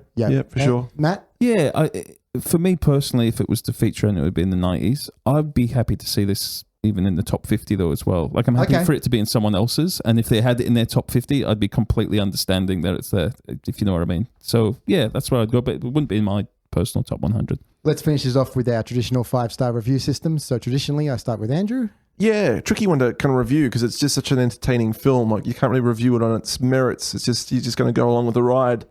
Speaker 12: for sure.
Speaker 4: Matt?
Speaker 13: Yeah, for me personally, if it was to feature and it would be in the 90s, I'd be happy to see this even in the top 50 though as well. I'm happy for it to be in someone else's, and if they had it in their top 50, I'd be completely understanding that it's there, if you know what I mean. So yeah, that's where I'd go, but it wouldn't be in my personal top 100.
Speaker 4: Let's finish this off with our traditional 5-star review system. So traditionally, I start with Andrew.
Speaker 12: Yeah, tricky one to kind of review because it's just such an entertaining film. You can't really review it on its merits. It's just, you're just going to go along with the ride,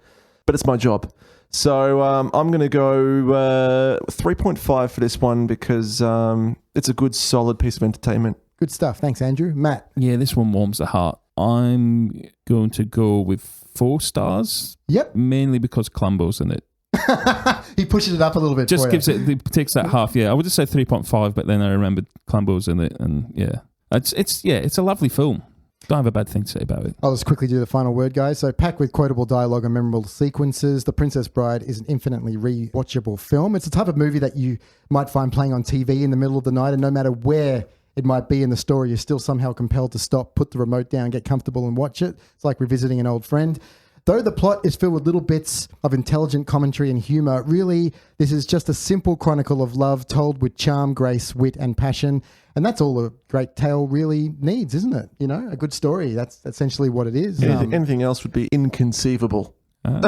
Speaker 12: but it's my job. So I'm going to go 3.5 for this one because it's a good, solid piece of entertainment.
Speaker 4: Good stuff. Thanks, Andrew. Matt?
Speaker 13: Yeah, this one warms the heart. I'm going to go with 4 stars.
Speaker 4: Yep.
Speaker 13: Mainly because Columbo's in it.
Speaker 4: He pushes it up a little bit.
Speaker 13: Just gives it takes that half. Yeah, I would just say 3.5, but then I remembered Columbo's in it, and it's a lovely film. Don't have a bad thing to say about it.
Speaker 4: I'll just quickly do the final word, guys. So, packed with quotable dialogue and memorable sequences, The Princess Bride is an infinitely rewatchable film. It's the type of movie that you might find playing on TV in the middle of the night, and no matter where it might be in the story, you're still somehow compelled to stop, put the remote down, get comfortable and watch it. It's like revisiting an old friend. Though the plot is filled with little bits of intelligent commentary and humour, really, this is just a simple chronicle of love told with charm, grace, wit and passion. And that's all a great tale really needs, isn't it? A good story. That's essentially what it is.
Speaker 12: Anything else would be inconceivable. Sorry,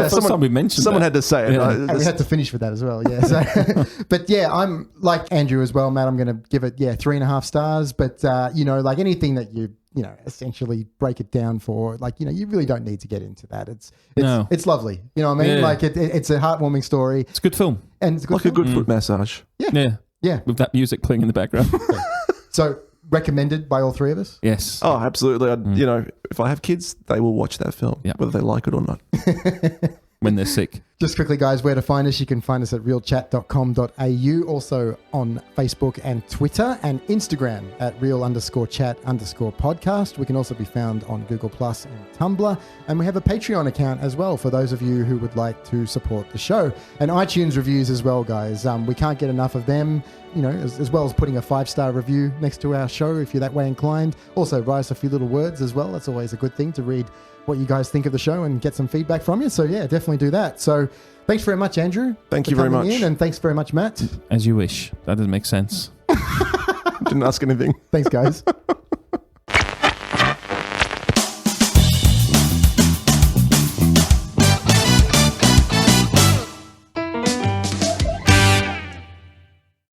Speaker 12: someone had to say it.
Speaker 13: Yeah.
Speaker 4: And we had to finish with that as well, yeah. So, but yeah, I'm like Andrew as well, Matt. I'm going to give it 3.5 stars. But like anything that you essentially break it down for, like you really don't need to get into that. It's lovely. You know what I mean?
Speaker 13: Yeah.
Speaker 4: Like it's a heartwarming story.
Speaker 13: It's a good film,
Speaker 4: and it's a good
Speaker 12: like a good foot massage.
Speaker 13: Yeah, with that music playing in the background.
Speaker 4: So recommended by all three of us.
Speaker 13: Yes.
Speaker 12: Oh, absolutely. If I have kids, they will watch that film, whether they like it or not.
Speaker 13: When they're sick.
Speaker 4: Just quickly, guys, where to find us. You can find us at realchat.com.au, also on Facebook and Twitter and Instagram at real_chat_podcast. We can also be found on Google Plus and Tumblr. And we have a Patreon account as well for those of you who would like to support the show. And iTunes reviews as well, guys. We can't get enough of them, as well as putting a 5-star review next to our show if you're that way inclined. Also, write us a few little words as well. That's always a good thing to read what you guys think of the show and get some feedback from you. So yeah, definitely do that. So thanks very much, Andrew.
Speaker 12: Thank you very much.
Speaker 4: And thanks very much, Matt.
Speaker 13: As you wish. That doesn't make sense.
Speaker 12: Didn't ask anything.
Speaker 4: Thanks, guys.